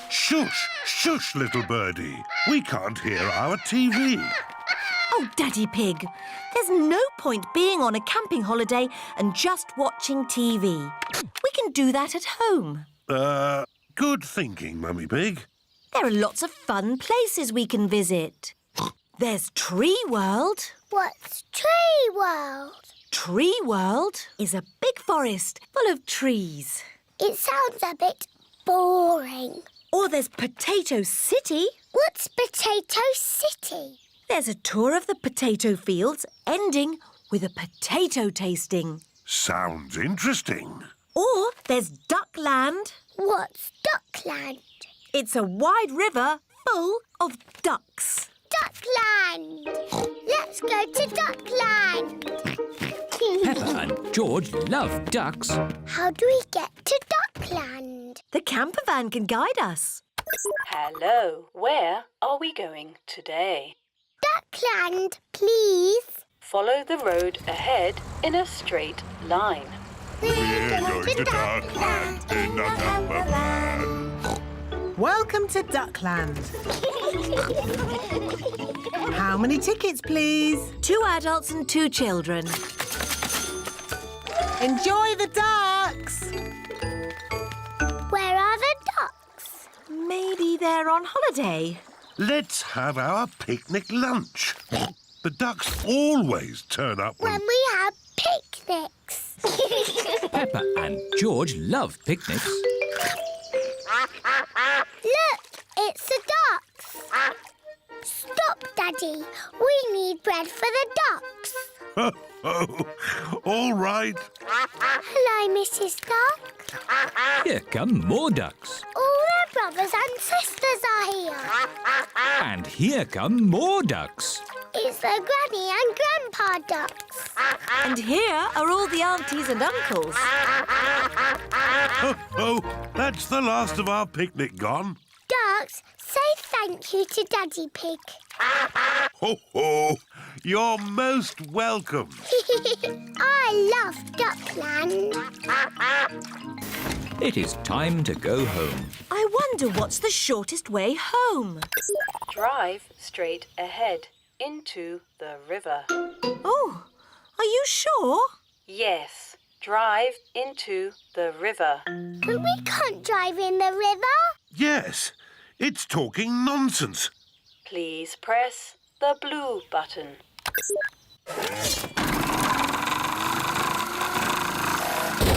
Speaker 5: Shush, shush, little birdie. We can't hear our TV.
Speaker 3: Oh, Daddy Pig, there's no point being on a camping holiday and just watching TV. We can do that at home.
Speaker 5: Good thinking, Mummy Pig.
Speaker 3: There are lots of fun places we can visit. There's Tree World.
Speaker 1: What's Tree World?
Speaker 3: Tree World is a big forest full of trees.
Speaker 1: It sounds a bit boring.
Speaker 3: Or there's Potato City.
Speaker 1: What's Potato City?
Speaker 3: There's a tour of the potato fields ending with a potato tasting.
Speaker 5: Sounds interesting.
Speaker 3: Or there's Duckland.
Speaker 1: What's Duckland?
Speaker 3: It's a wide river full of ducks.
Speaker 1: Duckland! Let's go to Duckland!
Speaker 2: Peppa and George love ducks.
Speaker 1: How do we get to Duckland?
Speaker 3: The campervan can guide us.
Speaker 14: Hello, where are we going today?
Speaker 1: Duckland, please.
Speaker 14: Follow the road ahead in a straight line.
Speaker 1: We're going to Duckland in a campervan.
Speaker 8: Welcome to Duckland. How many tickets, please?
Speaker 3: 2 adults and 2 children.
Speaker 8: Enjoy the ducks.
Speaker 1: Where are the ducks?
Speaker 3: Maybe they're on holiday.
Speaker 5: Let's have our picnic lunch. The ducks always turn up
Speaker 1: When we have picnics.
Speaker 2: Peppa and George love picnics.
Speaker 1: Look, It's the ducks. Stop, Daddy. We need bread for the ducks.
Speaker 5: All right.
Speaker 1: Hello, Mrs. Duck.
Speaker 2: Here come more ducks.
Speaker 1: All their brothers and sisters are here.
Speaker 2: And here come more ducks.
Speaker 1: It's the Granny and Grandpa ducks.
Speaker 3: And here are all the aunties and uncles.
Speaker 5: That's the last of our picnic gone.
Speaker 1: Ducks, say thank you to Daddy Pig.
Speaker 5: Ho, ho. You're most welcome.
Speaker 1: I love Duckland.
Speaker 2: It is time to go home.
Speaker 3: I wonder what's the shortest way home.
Speaker 14: Drive straight ahead into the river.
Speaker 3: Oh, are you sure?
Speaker 14: Yes, drive into the river.
Speaker 1: But we can't drive in the river.
Speaker 5: Yes, it's talking nonsense.
Speaker 14: Please press the blue button.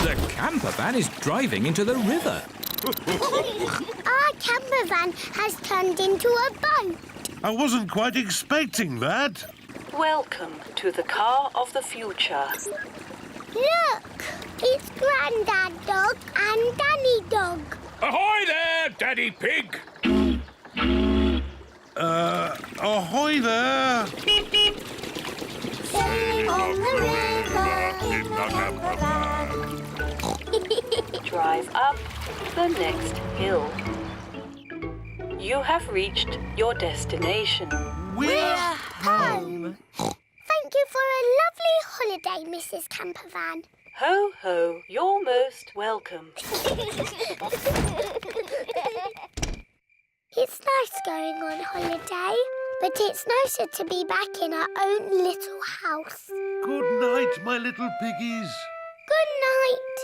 Speaker 2: The campervan is driving into the river.
Speaker 1: Our campervan has turned into a boat.
Speaker 5: I wasn't quite expecting that.
Speaker 14: Welcome to the car of the future.
Speaker 1: Look, it's Grandad Dog and Danny Dog.
Speaker 15: Ahoy there, Daddy Pig!
Speaker 5: Ahoy there.
Speaker 1: Beep, beep. Sailing on the river in the campervan.
Speaker 14: Drive up the next hill. You have reached your destination.
Speaker 1: We're home. Thank you for a lovely holiday, Mrs. Campervan.
Speaker 14: Ho, ho, you're most welcome.
Speaker 1: It's nice going on holiday, but it's nicer to be back in our own little house.
Speaker 5: Good night, my little piggies.
Speaker 1: Good night.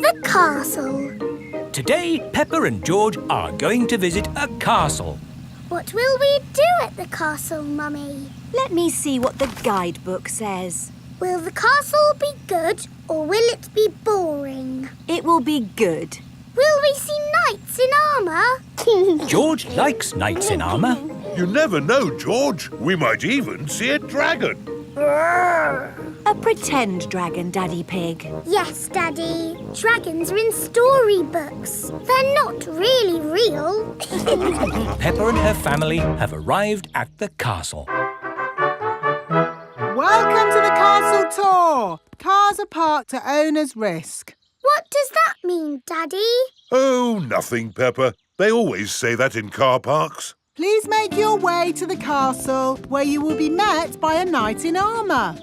Speaker 1: The castle.
Speaker 2: Today, Peppa and George are going to visit a castle.
Speaker 1: What will we do at the castle, Mummy?
Speaker 3: Let me see what the guidebook says.
Speaker 1: Will the castle be good or will it be boring?
Speaker 3: It will be good.
Speaker 1: Will we see knights in armour?
Speaker 2: George likes knights in armour.
Speaker 5: You never know, George. We might even see a dragon.
Speaker 3: A pretend dragon, Daddy Pig.
Speaker 1: Yes, Daddy. Dragons are in storybooks. They're not really real.
Speaker 2: Peppa and her family have arrived at the castle.
Speaker 8: Welcome to the castle tour. Cars are parked at owner's risk.
Speaker 1: What does that mean, Daddy?
Speaker 5: Oh, nothing, Peppa. They always say that in car parks.
Speaker 8: Please make your way to the castle, where you will be met by a knight in armour.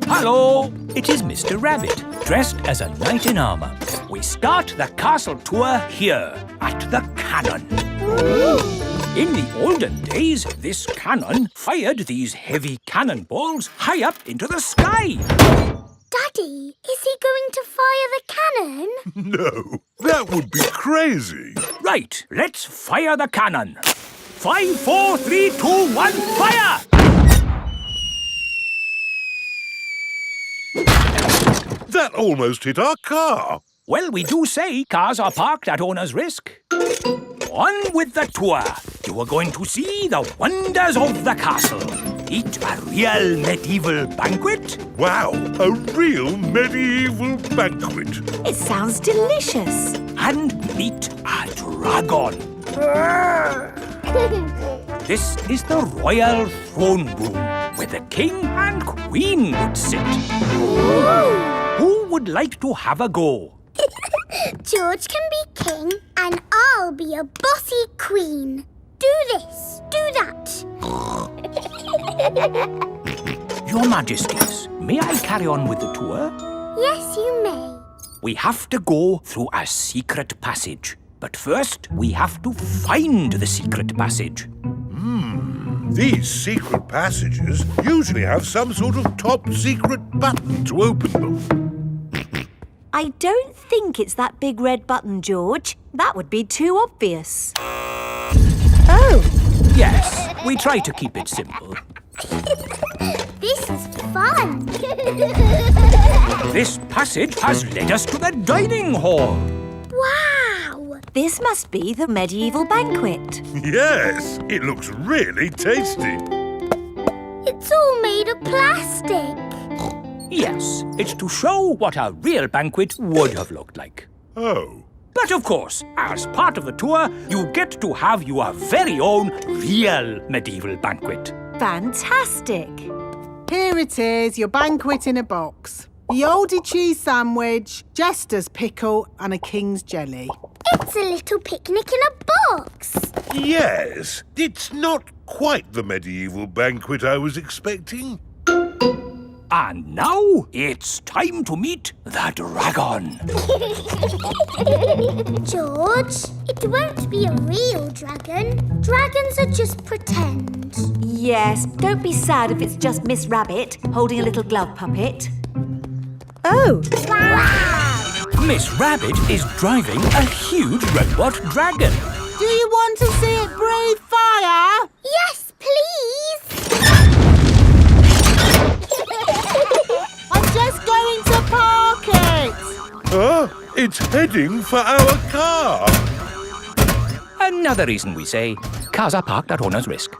Speaker 2: Hello! It is Mr. Rabbit, dressed as a knight in armour. We start the castle tour here, at the cannon. In the olden days, this cannon fired these heavy cannonballs high up into the sky.
Speaker 1: Daddy, is he going to fire the cannon?
Speaker 5: No, that would be crazy.
Speaker 2: Right, let's fire the cannon. 5, 4, 3, 2, 1, fire!
Speaker 5: That almost hit our car.
Speaker 2: Well, we do say cars are parked at owner's risk. On with the tour. You are going to see the wonders of the castle. Eat a real medieval banquet.
Speaker 5: Wow, a real medieval banquet.
Speaker 3: It sounds delicious.
Speaker 2: And meet a dragon. This is the royal throne room, where the king and queen would sit. Who would like to have a go?
Speaker 1: George can be king and I'll be a bossy queen. Do this, do that.
Speaker 2: Your Majesties, may I carry on with the tour?
Speaker 1: Yes, you may.
Speaker 2: We have to go through a secret passage. But first, we have to find the secret passage.
Speaker 5: These secret passages usually have some sort of top secret button to open them.
Speaker 3: I don't think it's that big red button, George. That would be too obvious. Oh!
Speaker 2: Yes, we try to keep it simple.
Speaker 1: This is fun.
Speaker 2: This passage has led us to the dining hall.
Speaker 1: Wow!
Speaker 3: This must be the medieval banquet.
Speaker 5: Yes, it looks really tasty.
Speaker 1: It's all made of plastic.
Speaker 2: Yes, it's to show what a real banquet would have looked like.
Speaker 5: Oh.
Speaker 2: But of course, as part of the tour, you get to have your very own real medieval banquet.
Speaker 3: Fantastic!
Speaker 8: Here it is, your banquet in a box. The oldie cheese sandwich, jester's pickle and a king's jelly.
Speaker 1: It's a little picnic in a box.
Speaker 5: Yes, it's not quite the medieval banquet I was expecting.
Speaker 2: And now it's time to meet the dragon.
Speaker 1: George, it won't be a real dragon. Dragons are just pretend.
Speaker 3: Yes, don't be sad if it's just Miss Rabbit holding a little glove puppet. Oh!
Speaker 1: Wow!
Speaker 2: Miss Rabbit is driving a huge robot dragon.
Speaker 8: Do you want to see it breathe fire?
Speaker 1: Yes, please.
Speaker 8: I'm just going to park it.
Speaker 5: It's heading for our car.
Speaker 2: Another reason we say cars are parked at owner's risk.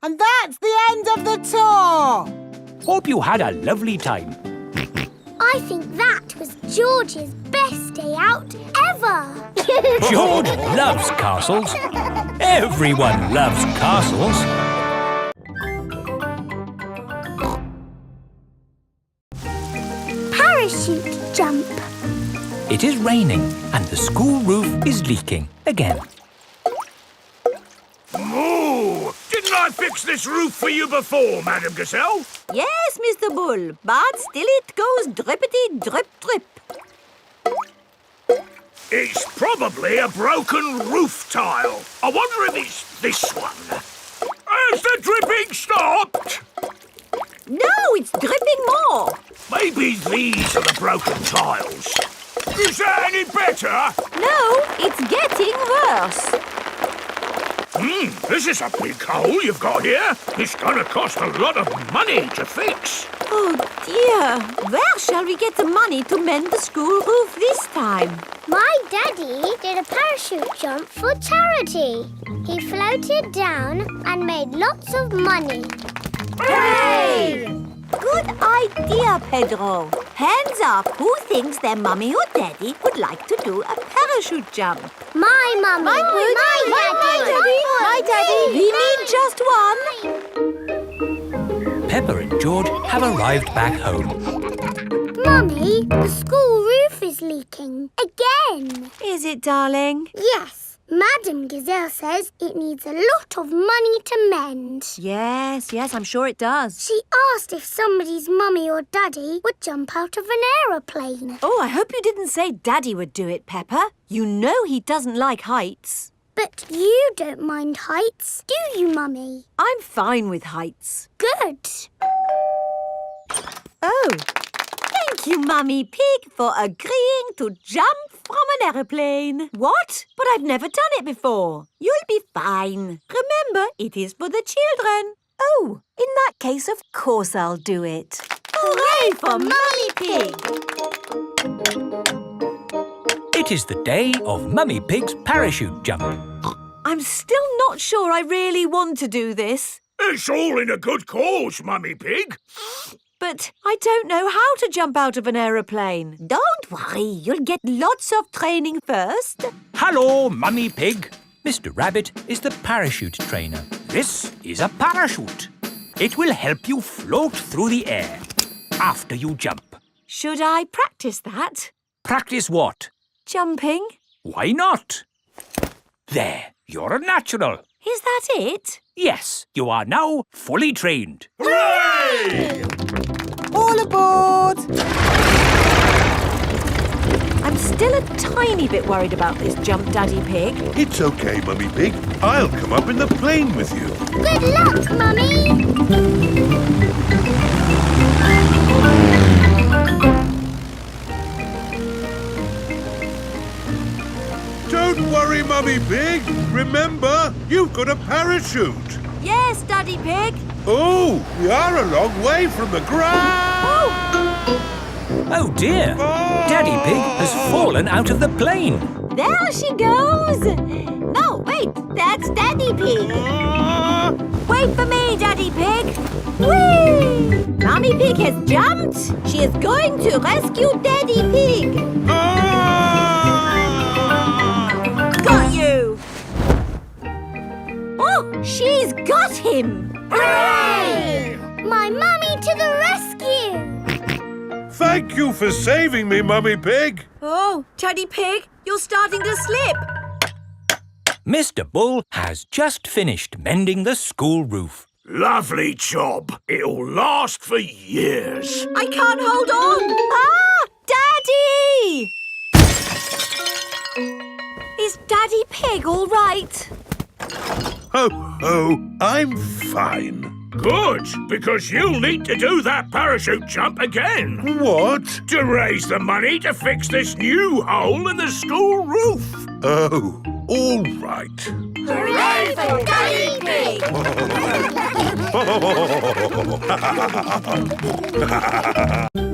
Speaker 8: And that's the end of the tour.
Speaker 2: Hope you had a lovely time.
Speaker 1: I think that was George's best day out ever.
Speaker 2: George loves castles. Everyone loves castles.
Speaker 1: Parachute jump.
Speaker 2: It is raining and the school roof is leaking again.
Speaker 15: Moo! Didn't I fix this roof for you before, Madam Gazelle?
Speaker 3: Yes, Mr. Bull, but still it goes drippity drip drip.
Speaker 15: It's probably a broken roof tile. I wonder if it's this one. Has the dripping stopped?
Speaker 3: No, it's dripping more.
Speaker 15: Maybe these are the broken tiles. Is that any better?
Speaker 3: No, it's getting worse.
Speaker 15: This is a big hole you've got here. It's gonna cost a lot of money to fix.
Speaker 3: Oh dear, where shall we get the money to mend the school roof this time?
Speaker 1: My daddy did a parachute jump for charity. He floated down and made lots of money.
Speaker 3: Hooray! Good idea, Pedro. Hands up, who thinks their mummy or daddy would like to do a parachute jump?
Speaker 1: My mummy.
Speaker 3: My daddy. We need just one.
Speaker 2: Peppa and George have arrived back home.
Speaker 1: Mummy, the school roof is leaking again.
Speaker 3: Is it, darling?
Speaker 1: Yes. Madam Gazelle says it needs a lot of money to mend.
Speaker 3: Yes, I'm sure it does.
Speaker 1: She asked if somebody's mummy or daddy would jump out of an aeroplane.
Speaker 3: Oh, I hope you didn't say Daddy would do it, Peppa. You know he doesn't like heights.
Speaker 1: But you don't mind heights, do you, Mummy?
Speaker 3: I'm fine with heights.
Speaker 1: Good.
Speaker 3: Oh, thank you, Mummy Pig, for agreeing to jump from an aeroplane. What? But I've never done it before. You'll be fine. Remember, it is for the children. Oh, in that case, of course I'll do it. Hooray for Mummy Pig!
Speaker 2: It is the day of Mummy Pig's parachute jump.
Speaker 3: I'm still not sure I really want to do this.
Speaker 15: It's all in a good cause, Mummy Pig.
Speaker 3: But I don't know how to jump out of an aeroplane. Don't worry, you'll get lots of training first.
Speaker 2: Hello, Mummy Pig. Mr. Rabbit is the parachute trainer. This is a parachute. It will help you float through the air after you jump.
Speaker 3: Should I practice that?
Speaker 2: Practice what?
Speaker 3: Jumping.
Speaker 2: Why not? There, you're a natural.
Speaker 3: Is that it?
Speaker 2: Yes, you are now fully trained.
Speaker 15: Hooray!
Speaker 8: All aboard!
Speaker 3: I'm still a tiny bit worried about this jump, Daddy Pig.
Speaker 5: It's okay, Mummy Pig. I'll come up in the plane with you.
Speaker 1: Good luck, Mummy!
Speaker 5: Don't worry worry, Mummy Pig. Remember, you've got a parachute.
Speaker 3: Yes, Daddy Pig.
Speaker 5: Oh, we are a long way from the ground.
Speaker 2: Oh dear! Daddy Pig has fallen out of the plane.
Speaker 3: There she goes. No, wait, that's Daddy Pig. Wait for me, Daddy Pig. Whee! Mummy Pig has jumped. She is going to rescue Daddy Pig. Got you. Oh, she's got him.
Speaker 1: Hooray! My mummy to the rescue!
Speaker 5: Thank you for saving me, Mummy Pig.
Speaker 3: Oh, Daddy Pig, you're starting to slip.
Speaker 2: Mr. Bull has just finished mending the school roof.
Speaker 15: Lovely job. It'll last for years.
Speaker 3: I can't hold on. Daddy! Is Daddy Pig all right?
Speaker 5: Oh, I'm fine.
Speaker 15: Good, because you'll need to do that parachute jump again.
Speaker 5: What?
Speaker 15: To raise the money to fix this new hole in the school roof.
Speaker 5: Oh, all right.
Speaker 3: Hooray for Daddy Pig!